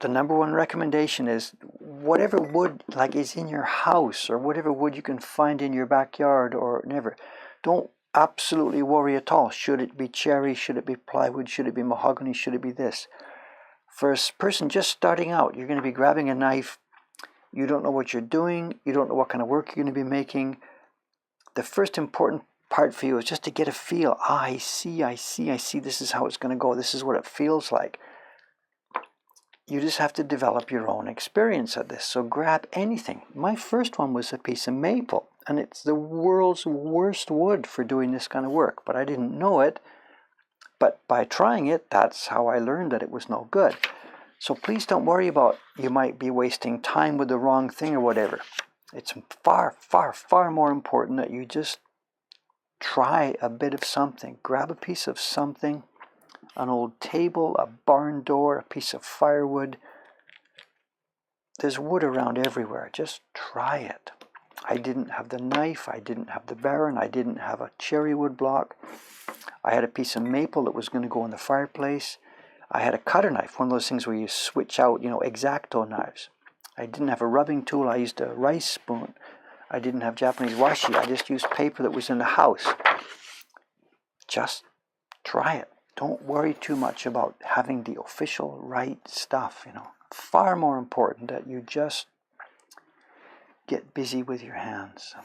the number one recommendation is whatever wood is in your house, or whatever wood you can find in your backyard or never. Don't absolutely worry at all. Should it be cherry? Should it be plywood? Should it be mahogany? Should it be this? For a person just starting out, you're going to be grabbing a knife. You don't know what you're doing. You don't know what kind of work you're going to be making. The first important part for you is just to get a feel. I see. This is how it's going to go. This is what it feels like. You just have to develop your own experience at this. So grab anything. My first one was a piece of maple, and it's the world's worst wood for doing this kind of work, but I didn't know it. But by trying it, that's how I learned that it was no good. So please don't worry about you might be wasting time with the wrong thing or whatever. It's far, far, far more important that you just try a bit of something. Grab a piece of something. An old table, a barn door, a piece of firewood. There's wood around everywhere. Just try it. I didn't have the knife. I didn't have the baron. I didn't have a cherry wood block. I had a piece of maple that was going to go in the fireplace. I had a cutter knife, one of those things where you switch out, X-Acto knives. I didn't have a rubbing tool. I used a rice spoon. I didn't have Japanese washi. I just used paper that was in the house. Just try it. Don't worry too much about having the official right stuff, Far more important that you just get busy with your hands.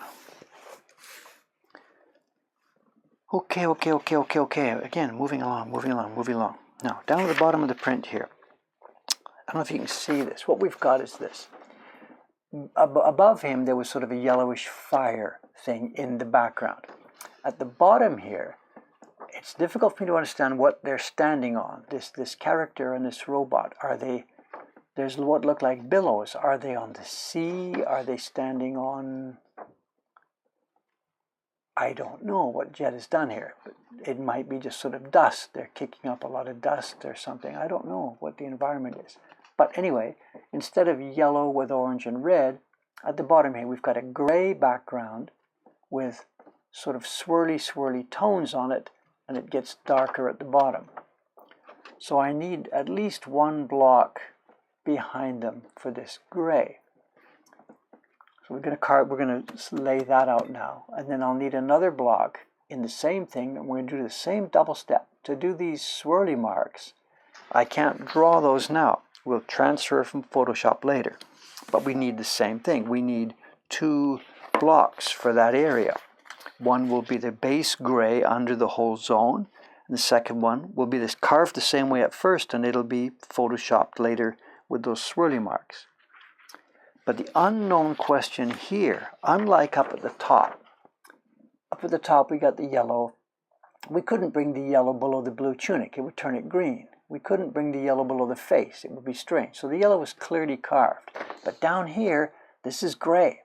Okay. Again, moving along. Now, down at the bottom of the print here. I don't know if you can see this. What we've got is this. Above him, there was sort of a yellowish fire thing in the background. At the bottom here, it's difficult for me to understand what they're standing on. This character and this robot, there's what look like billows. Are they on the sea? Are they standing on... I don't know what Jed has done here. But it might be just sort of dust. They're kicking up a lot of dust or something. I don't know what the environment is. But anyway, instead of yellow with orange and red, at the bottom here we've got a gray background with sort of swirly tones on it, and it gets darker at the bottom. So I need at least one block behind them for this gray. So we're going to lay that out now, and then I'll need another block in the same thing, and we're going to do the same double step. To do these swirly marks, I can't draw those now. We'll transfer from Photoshop later. But we need the same thing. We need 2 blocks for that area. One will be the base gray under the whole zone, and the second one will be this carved the same way at first, and it'll be Photoshopped later with those swirly marks. But the unknown question here, unlike up at the top we got the yellow. We couldn't bring the yellow below the blue tunic. It would turn it green. We couldn't bring the yellow below the face. It would be strange. So the yellow was clearly carved. But down here, this is gray.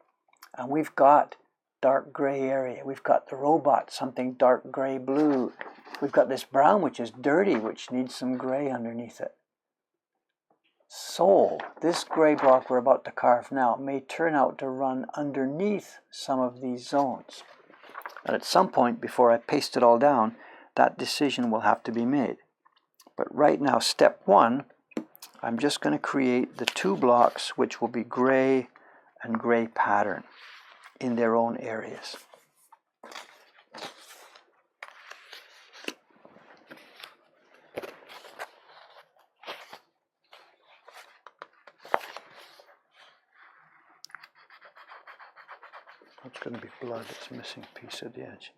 And we've got dark gray area. We've got the robot, something dark gray blue. We've got this brown, which is dirty, which needs some gray underneath it. So this gray block we're about to carve now may turn out to run underneath some of these zones. And at some point, before I paste it all down, that decision will have to be made. But right now, step 1, I'm just going to create the 2 blocks, which will be gray and gray pattern in their own areas. It's going to be blood. It's missing a piece of the edge.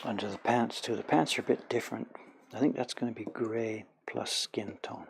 Under the pants too. The pants are a bit different. I think that's going to be gray plus skin tone.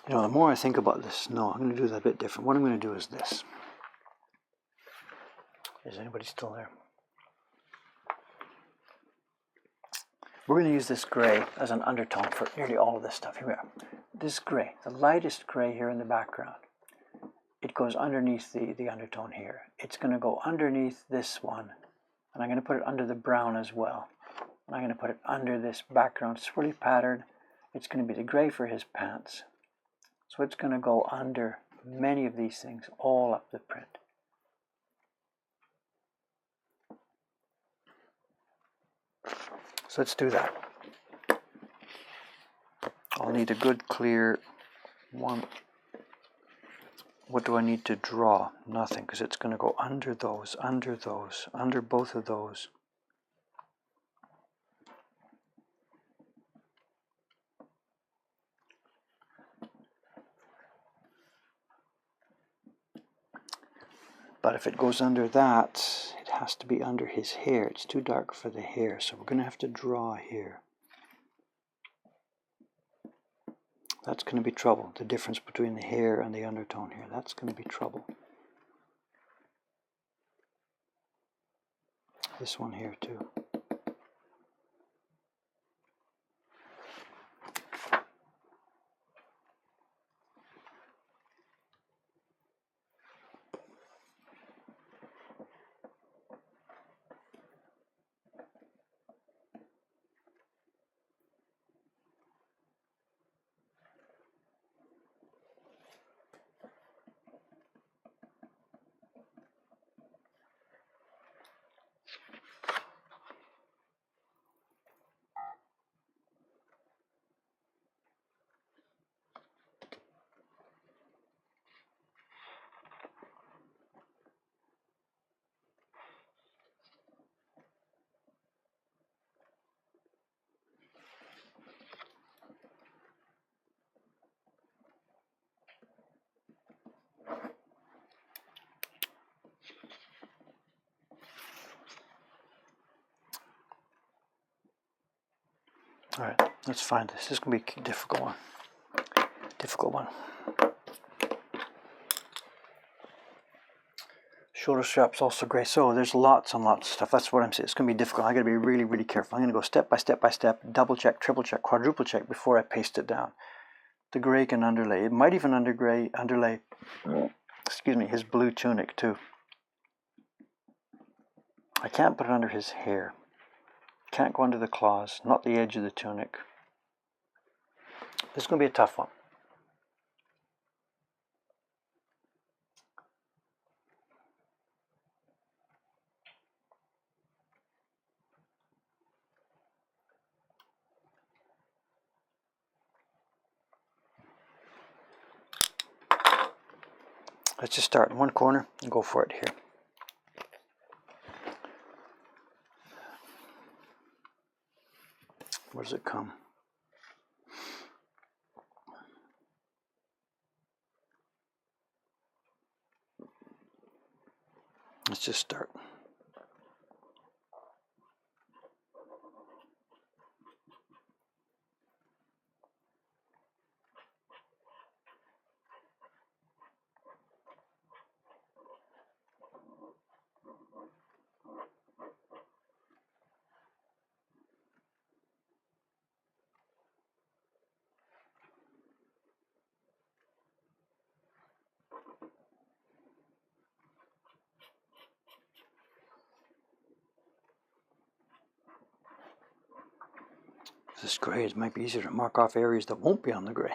You know, the more I think about this, no, I'm going to do that a bit different. What I'm going to do is this. Is anybody still there? We're going to use this gray as an undertone for nearly all of this stuff. Here we are. This gray, the lightest gray here in the background, it goes underneath the undertone here. It's going to go underneath this one, and I'm going to put it under the brown as well. And I'm going to put it under this background swirly pattern. It's going to be the gray for his pants. So it's going to go under many of these things all up the print. So let's do that. I'll need a good clear one. What do I need to draw? Nothing, because it's going to go under those, under both of those. But if it goes under that, it has to be under his hair. It's too dark for the hair, so we're going to have to draw here. That's going to be trouble. The difference between the hair and the undertone here. That's going to be trouble. This one here too. All right, let's find this. This is going to be a difficult one. Difficult one. Shoulder straps also gray. So there's lots and lots of stuff. That's what I'm saying. It's going to be difficult. I got to be really, really careful. I'm going to go step by step by step, double check, triple check, quadruple check before I paste it down. The gray can underlay. It might even underlay, excuse me, his blue tunic too. I can't put it under his hair. Can't go under the claws, not the edge of the tunic. This is going to be a tough one. Let's just start in one corner and go for it here. Where does it come? Let's just start. This gray, it might be easier to mark off areas that won't be on the gray.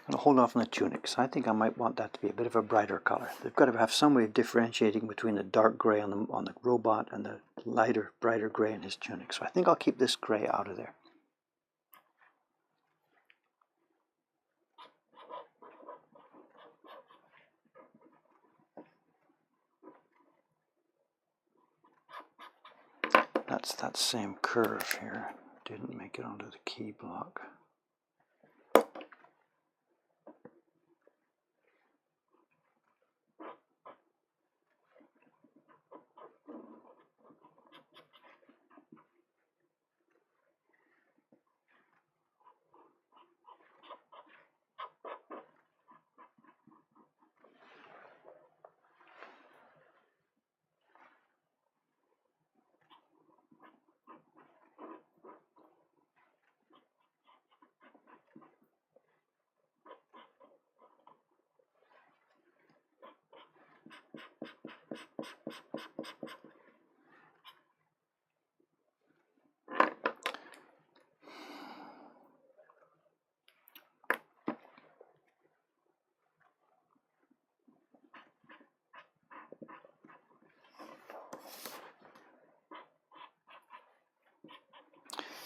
I'll hold off on the tunics. I think I might want that to be a bit of a brighter color. They've got to have some way of differentiating between the dark gray on the robot and the lighter, brighter gray in his tunic. So I think I'll keep this gray out of there. That's that same curve here. Didn't make it onto the key block.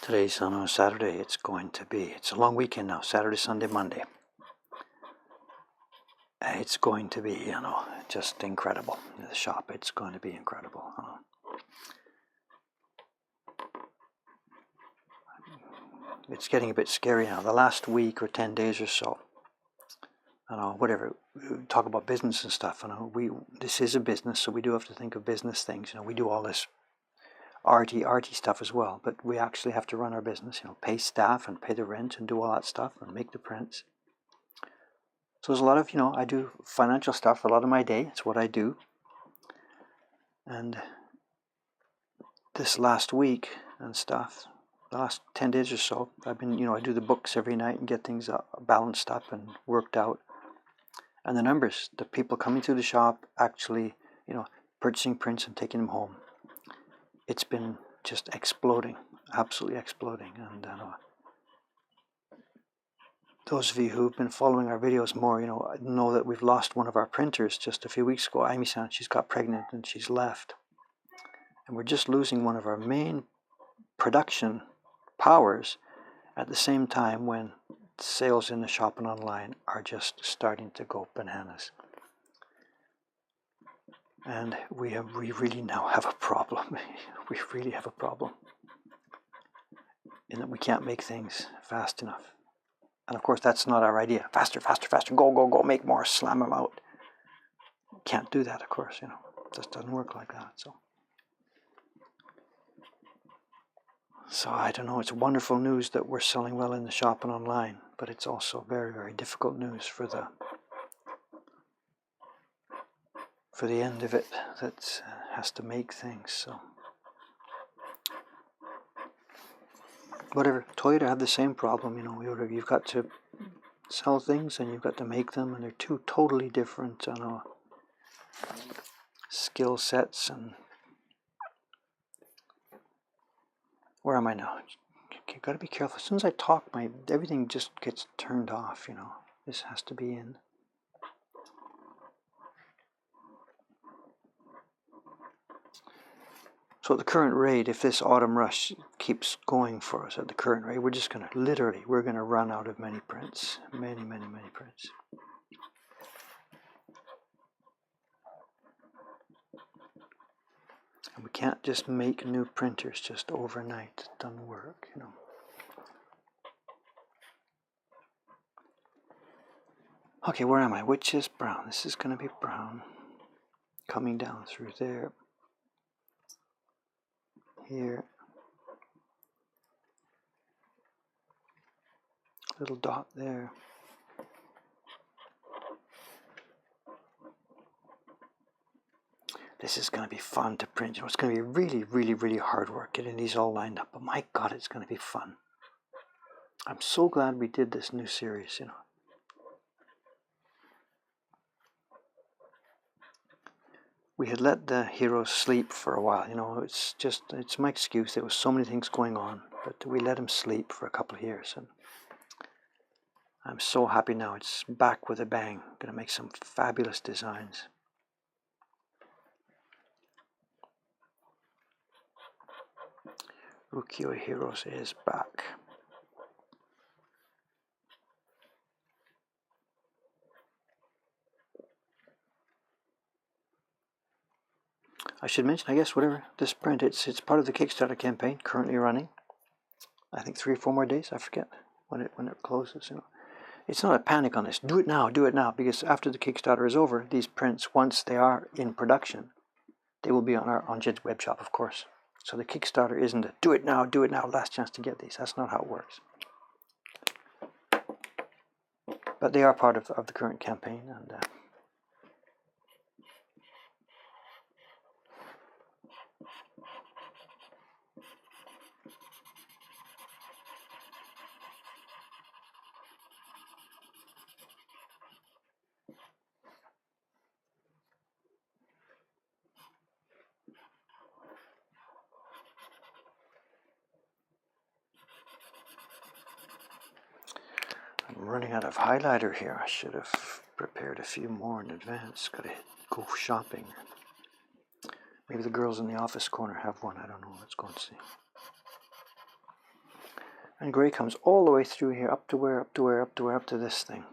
Today's on a Saturday. It's a long weekend now. Saturday, Sunday, Monday. It's going to be, just incredible. The shop, it's going to be incredible. It's getting a bit scary now. The last week or 10 days or so, whatever, we talk about business and stuff. This is a business, so we do have to think of business things. We do all this arty stuff as well, but we actually have to run our business. Pay staff and pay the rent and do all that stuff and make the prints. So there's a lot of, I do financial stuff a lot of my day. It's what I do. And this last week and stuff, the last 10 days or so, I've been, I do the books every night and get things balanced up and worked out. And the numbers, the people coming through the shop actually, purchasing prints and taking them home. It's been just exploding, absolutely exploding. And those of you who've been following our videos more, know that we've lost one of our printers just a few weeks ago. Aimi-san, she's got pregnant and she's left. And we're just losing one of our main production powers at the same time when sales in the shop and online are just starting to go bananas. And we really now have a problem. We really have a problem in that we can't make things fast enough. And of course, that's not our idea. Faster, faster, faster, go, go, go, make more, slam them out. Can't do that, of course, It just doesn't work like that, So I don't know, it's wonderful news that we're selling well in the shop and online, but it's also very, very difficult news for the end of it that has to make things, so. Whatever, Toyota have the same problem, you've got to sell things and you've got to make them, and they're two totally different, skill sets. And where am I now? You've got to be careful. As soon as I talk, everything just gets turned off, This has to be in. So at the current rate, if this autumn rush keeps going for us at the current rate, we're just going to, we're going to run out of many prints. Many, many, many prints. And we can't just make new printers just overnight. It doesn't work, Okay, where am I? Which is brown? This is going to be brown. Coming down through there. Here. Little dot there. This is going to be fun to print. It's going to be really, really, really hard work getting these all lined up. But my God, it's going to be fun. I'm so glad we did this new series, We had let the heroes sleep for a while, it's my excuse. There was so many things going on, but we let them sleep for a couple of years. And I'm so happy now it's back with a bang. I'm going to make some fabulous designs. Ukiyo Heroes is back. I should mention, I guess, whatever, this print, it's part of the Kickstarter campaign currently running. I think 3 or 4 more days, I forget when it closes. It's not a panic on this. Do it now, because after the Kickstarter is over, these prints, once they are in production, they will be on Jed's web shop, of course. So the Kickstarter isn't a do it now, last chance to get these. That's not how it works. But they are part of the current campaign, and I'm running out of highlighter here. I should have prepared a few more in advance. Gotta go shopping. Maybe the girls in the office corner have one. I don't know. Let's go and see. And gray comes all the way through here, up to this thing.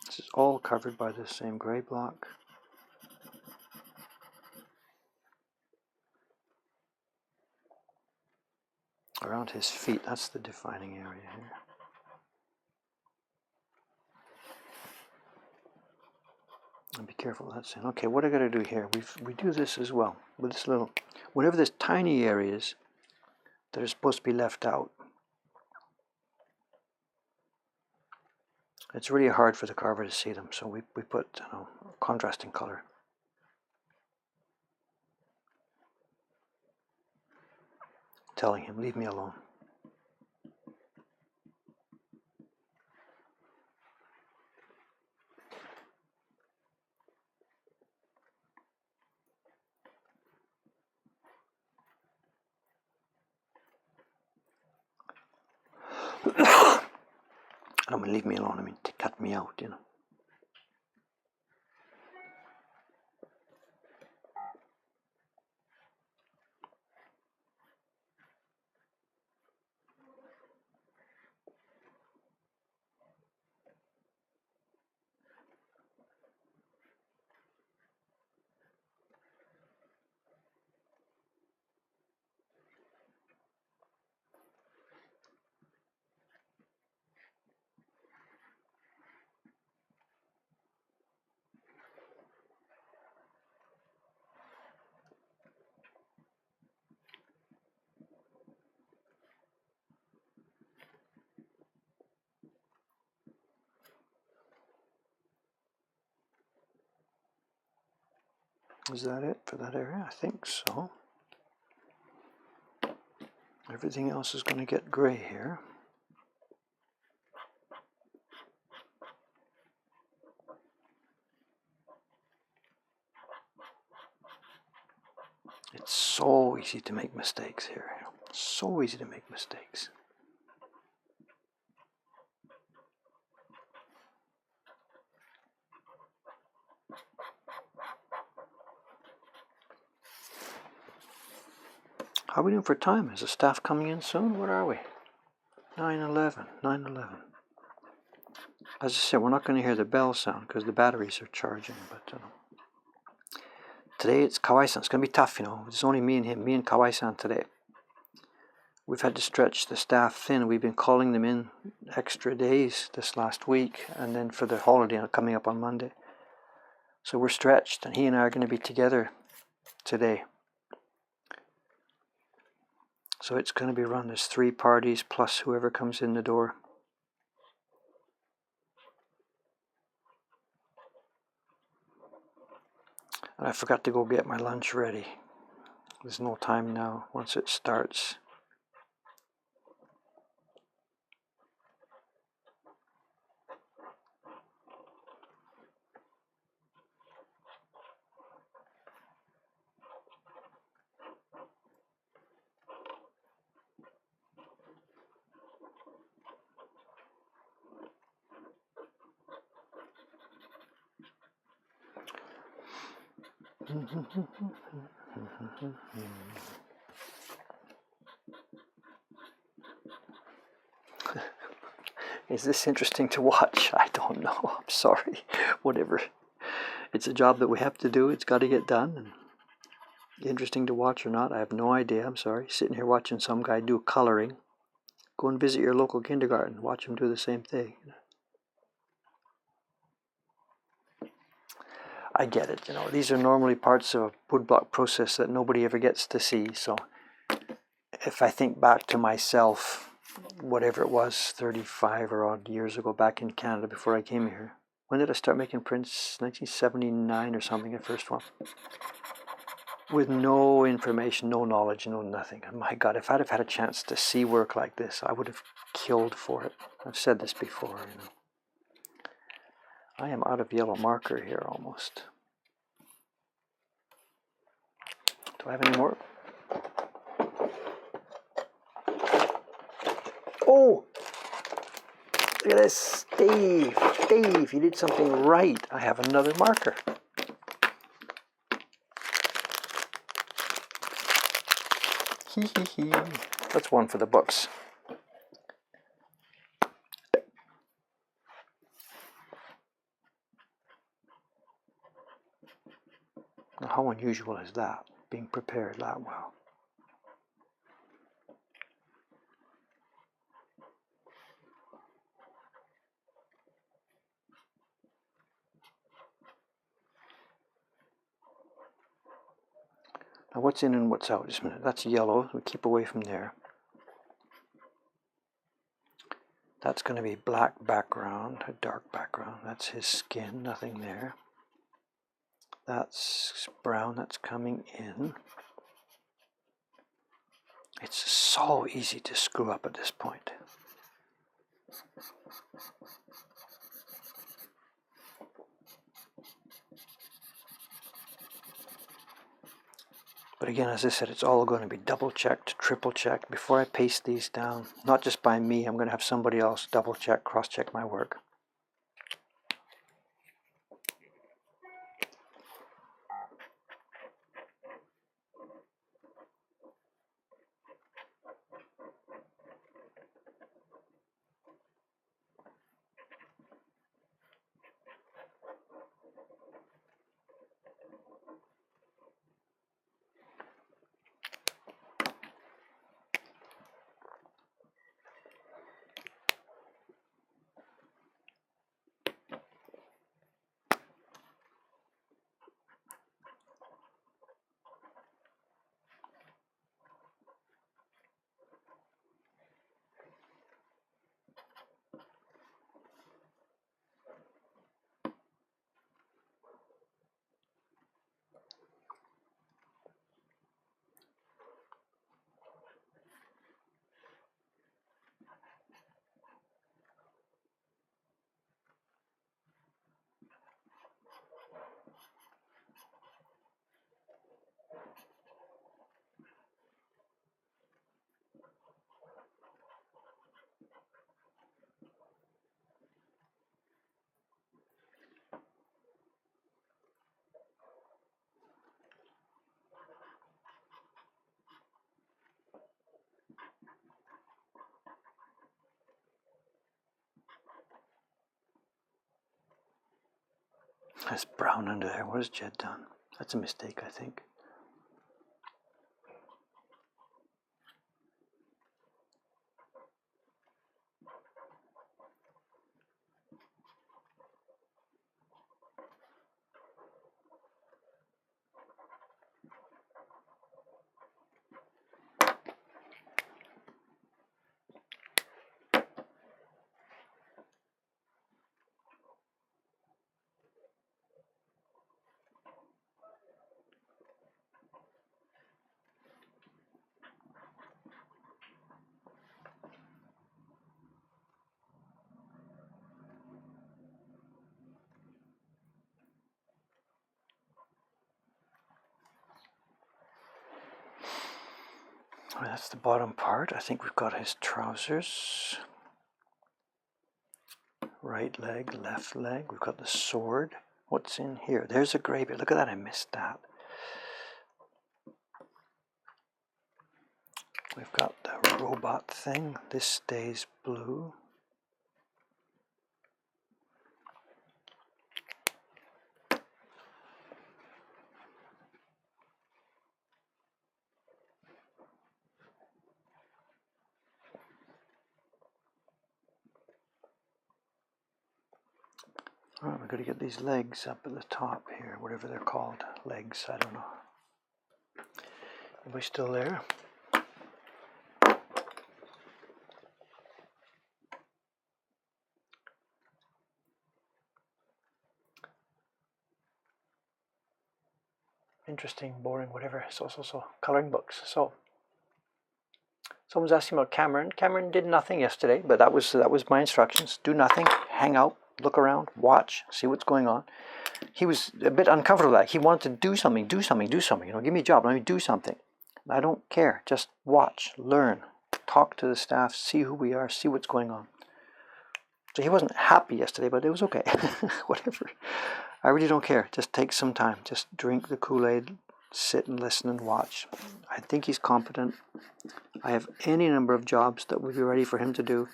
This is all covered by this same gray block. Around his feet, that's the defining area here. And be careful that's in. Okay, what I got to do here? We do this as well with this little, whatever this tiny areas that are supposed to be left out. It's really hard for the carver to see them, so we put contrasting color. Telling him, leave me alone. I don't mean leave me alone, I mean to cut me out, you know. Is that it for that area? I think so. Everything else is going to get gray here. It's so easy to make mistakes here. So easy to make mistakes. How are we doing for time? Is the staff coming in soon? Where are we? 9:11. 9:11. As I said, we're not going to hear the bell sound because the batteries are charging. But today it's Kawai-san. It's going to be tough, you know. It's only me and him, me and Kawai-san today. We've had to stretch the staff thin. We've been calling them in extra days this last week, and then for the holiday coming up on Monday. So we're stretched, and he and I are going to be together today. So it's going to be run. There's 3 parties plus whoever comes in the door. And I forgot to go get my lunch ready. There's no time now once it starts. Is this interesting to watch? I don't know. I'm sorry. Whatever. It's a job that we have to do. It's got to get done. And interesting to watch or not, I have no idea. I'm sorry. Sitting here watching some guy do coloring. Go and visit your local kindergarten. Watch him do the same thing. I get it, you know. These are normally parts of a woodblock process that nobody ever gets to see. So if I think back to myself, whatever it was, 35 or odd years ago back in Canada before I came here. When did I start making prints? 1979 or something, the first one. With no information, no knowledge, no nothing. And my God, if I'd have had a chance to see work like this, I would have killed for it. I've said this before, you know. I am out of yellow marker here almost. Do I have any more? Oh! Look at this. Dave, you did something right. I have another marker. Hee. That's one for the books. Now, how unusual is that, being prepared that well? Now, what's in and what's out? Just a minute. That's yellow. We keep away from there. That's going to be black background, a dark background. That's his skin, nothing there. That's brown, that's coming in. It's so easy to screw up at this point. But again, as I said, it's all going to be double checked, triple checked before I paste these down. Not just by me, I'm going to have somebody else double check, cross check my work. There's brown under there. What has Jed done? That's a mistake, I think. All right, that's the bottom part. I think we've got his trousers. Right leg, left leg. We've got the sword. What's in here? There's a gray bit. Look at that, I missed that. We've got the robot thing. This stays blue. All right, we've got to get these legs up at the top here, whatever they're called. Legs, I don't know. Are we still there? Interesting, boring, whatever. So, coloring books. So, someone's asking about Cameron. Cameron did nothing yesterday, but that was my instructions. Do nothing, hang out, look around, watch, see what's going on. He was a bit uncomfortable with that. He wanted to do something. You know, give me a job, let me do something. I don't care. Just watch, learn, talk to the staff, see who we are, see what's going on. So he wasn't happy yesterday, but it was okay. Whatever. I really don't care. Just take some time. Just drink the Kool-Aid, sit and listen and watch. I think he's competent. I have any number of jobs that would be ready for him to do.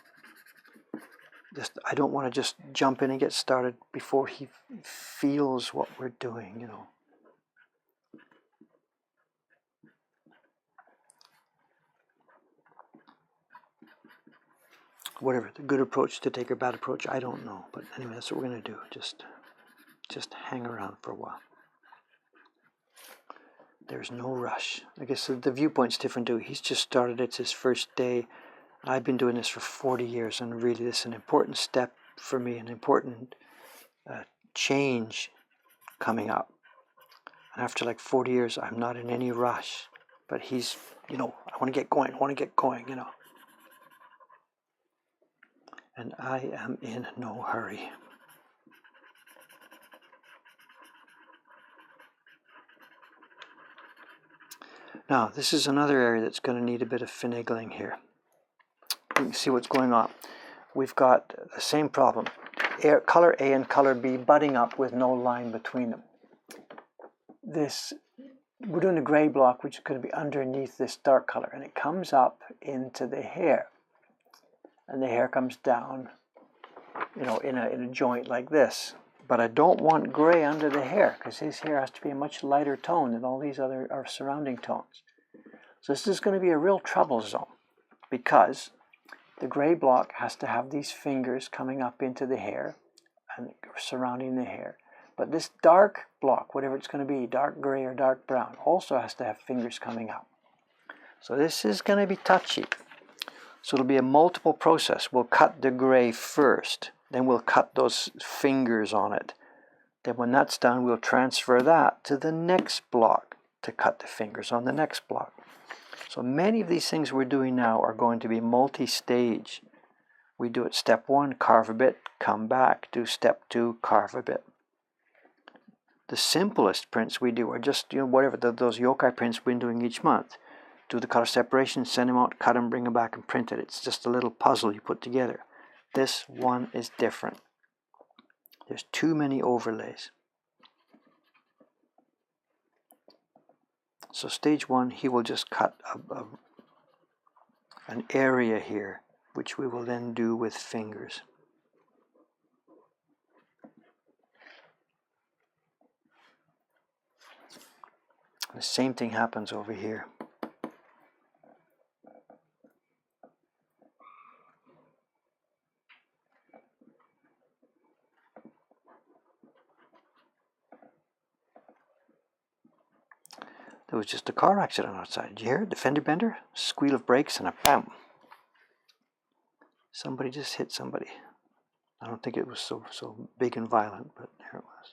I don't want to just jump in and get started before he feels what we're doing, you know. Whatever, the good approach to take or bad approach, I don't know. But anyway, that's what we're going to do. Just hang around for a while. There's no rush. I guess the viewpoint's different too. He's just started. It's his first day. I've been doing this for 40 years, and really this is an important step for me, an important change coming up. And after like 40 years, I'm not in any rush. But he's, you know, I want to get going, you know. And I am in no hurry. Now, this is another area that's going to need a bit of finagling here. You can see what's going on. We've got the same problem. Color A and color B butting up with no line between them. We're doing a gray block, which is going to be underneath this dark color, and it comes up into the hair. And the hair comes down, you know, in a joint like this. But I don't want gray under the hair, because his hair has to be a much lighter tone than all these other surrounding tones. So this is going to be a real trouble zone, because the gray block has to have these fingers coming up into the hair and surrounding the hair. But this dark block, whatever it's going to be, dark gray or dark brown, also has to have fingers coming up. So this is going to be touchy. So it'll be a multiple process. We'll cut the gray first, then we'll cut those fingers on it. Then when that's done, we'll transfer that to the next block to cut the fingers on the next block. So many of these things we're doing now are going to be multi-stage. We do it step 1, carve a bit, come back, do step 2, carve a bit. The simplest prints we do are just, you know, whatever, those yokai prints we've been doing each month. Do the color separation, send them out, cut them, bring them back and print it. It's just a little puzzle you put together. This one is different. There's too many overlays. So stage 1, he will just cut an area here, which we will then do with fingers. The same thing happens over here. There was just a car accident outside. Did you hear it? The fender bender, squeal of brakes, and a bam. Somebody just hit somebody. I don't think it was so big and violent, but there it was.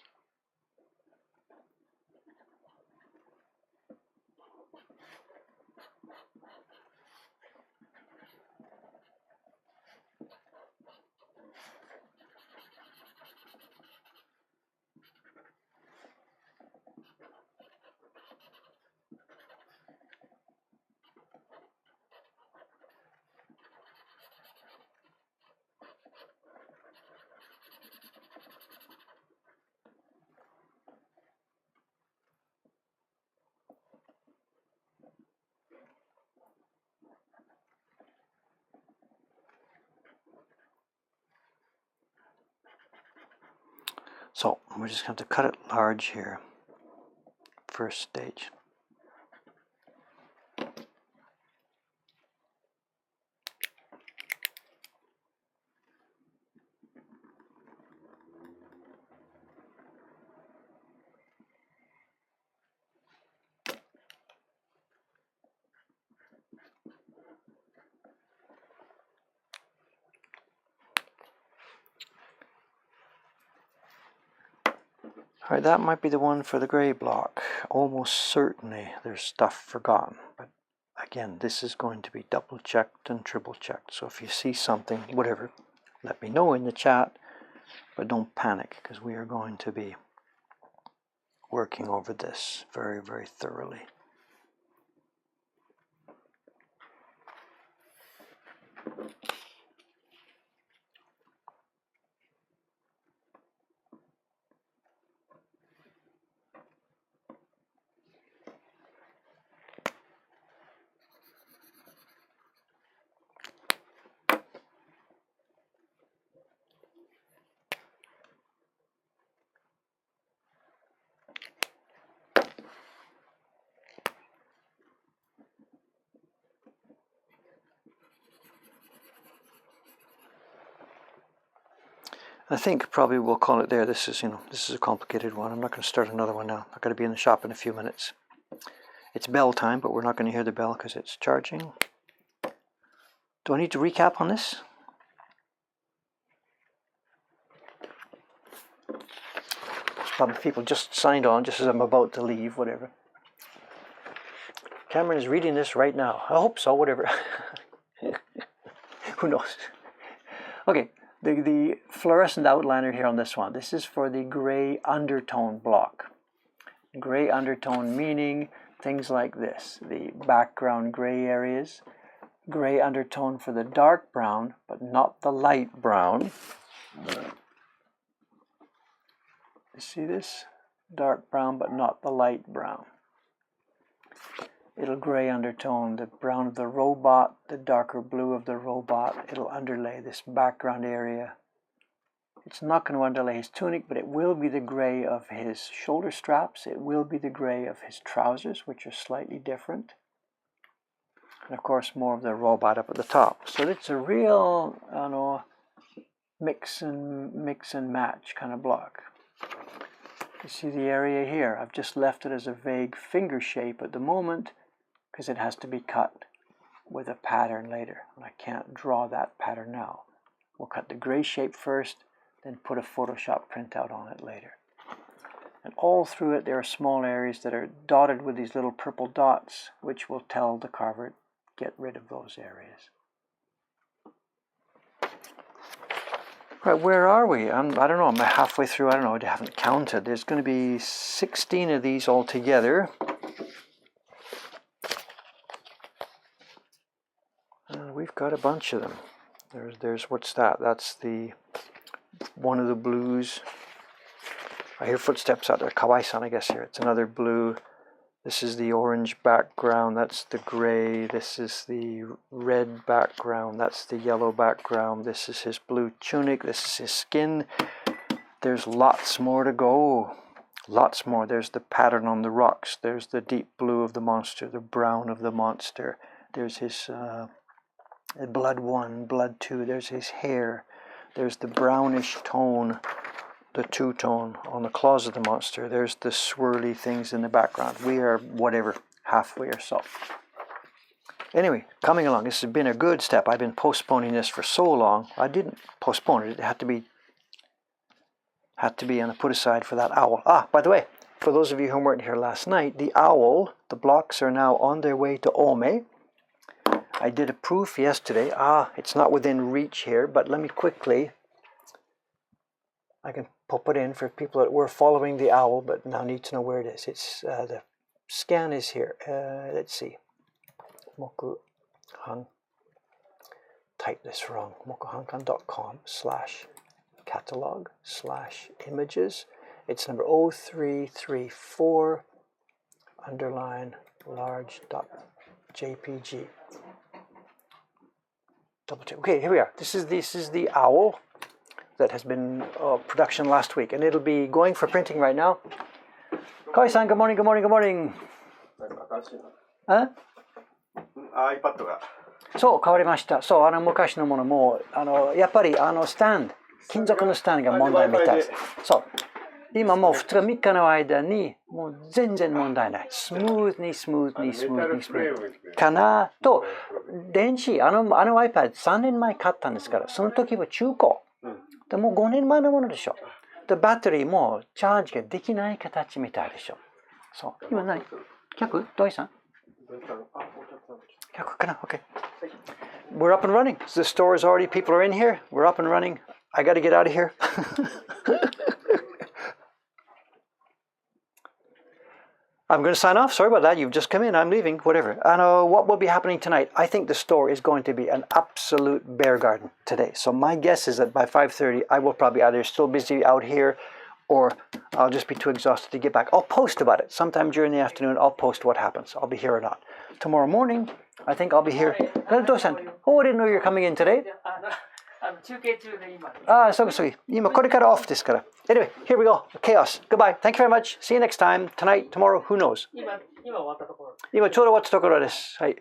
So we're just going to cut it large here, first stage. Alright, that might be the one for the gray block. Almost certainly there's stuff forgotten. But again, this is going to be double checked and triple checked. So if you see something, whatever, let me know in the chat. But don't panic, because we are going to be working over this very, very thoroughly. I think probably we'll call it there. This is a complicated one. I'm not going to start another one now. I've got to be in the shop in a few minutes. It's bell time, but we're not going to hear the bell because it's charging. Do I need to recap on this? Probably people just signed on just as I'm about to leave, whatever. Cameron is reading this right now. I hope so, whatever. Who knows? Okay. The fluorescent outliner here on this one, this is for the gray undertone block. Gray undertone meaning things like this, the background gray areas, gray undertone for the dark brown, but not the light brown. You see this? Dark brown, but not the light brown. It'll gray undertone the brown of the robot, the darker blue of the robot. It'll underlay this background area. It's not going to underlay his tunic, but it will be the gray of his shoulder straps. It will be the gray of his trousers, which are slightly different. And of course, more of the robot up at the top. So it's a real, mix and match kind of block. You see the area here. I've just left it as a vague finger shape at the moment because it has to be cut with a pattern later. And I can't draw that pattern now. We'll cut the gray shape first, then put a Photoshop printout on it later. And all through it there are small areas that are dotted with these little purple dots, which will tell the carver, get rid of those areas. Right, where are we? I don't know, I'm halfway through, I don't know, I haven't counted. There's going to be 16 of these altogether. We've got a bunch of them. There's what's that? That's the one of the blues. I hear footsteps out there. Kawai-san, I guess here. It's another blue. This is the orange background. That's the gray. This is the red background. That's the yellow background. This is his blue tunic. This is his skin. There's lots more to go. Lots more. There's the pattern on the rocks. There's the deep blue of the monster, the brown of the monster. There's his blood 1, blood 2. There's his hair. There's the brownish tone, the two-tone on the claws of the monster. There's the swirly things in the background. We are, whatever, halfway or so. Anyway, coming along. This has been a good step. I've been postponing this for so long. I didn't postpone it. It had to be and put aside for that owl. Ah, by the way, for those of you who weren't here last night, the owl, the blocks are now on their way to Ome. I did a proof yesterday. It's not within reach here, but let me quickly, I can pop it in for people that were following the owl but now need to know where it is. It's the scan is here. Let's see. Mokuhankan. Type this wrong. mokuhankan.com/catalog/images. It's number 0334 underline large.jpg. Double check. Okay, here we are. This is the owl that has been production last week, and it'll be going for printing right now. Kawai-san, good morning, good morning, good morning. Huh? iPad がそう変わりました。そう昔のものもやっぱりスタンド、金属のスタンドが問題みたいです。そう今もう2日3日の間にもう全然問題ない。スムーズにかなと。電子iPad 3年前買ったんですから、その時は中古。でもう5年前のものでしょ。でバッテリーもチャージができない形みたいでしょ。そう今何？客？土井さん？客かな？ Okay. We're up and running. The store is already, people are in here. We're up and running. I got to get out of here. I'm going to sign off. Sorry about that. You've just come in. I'm leaving. Whatever. What will be happening tonight? I think the store is going to be an absolute bear garden today. So my guess is that by 5:30, I will probably either still busy out here or I'll just be too exhausted to get back. I'll post about it. Sometime during the afternoon, I'll post what happens. I'll be here or not. Tomorrow morning, I think I'll be here. Do-san, oh, I didn't know you were coming in today. So. 今これから off ですから。Anyway, here we go. Chaos. Goodbye. Thank you very much. See you next time. Tonight, tomorrow, who knows? 今終わったところ。今ちょうど終わったところです。はい。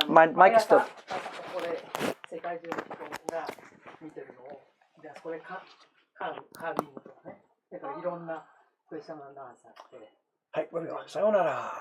マイクストップ。これ世界中の人が見てるのを、じゃあこれカービングとかね。だからいろんなクエスチョンアンサーって。はい、さようなら。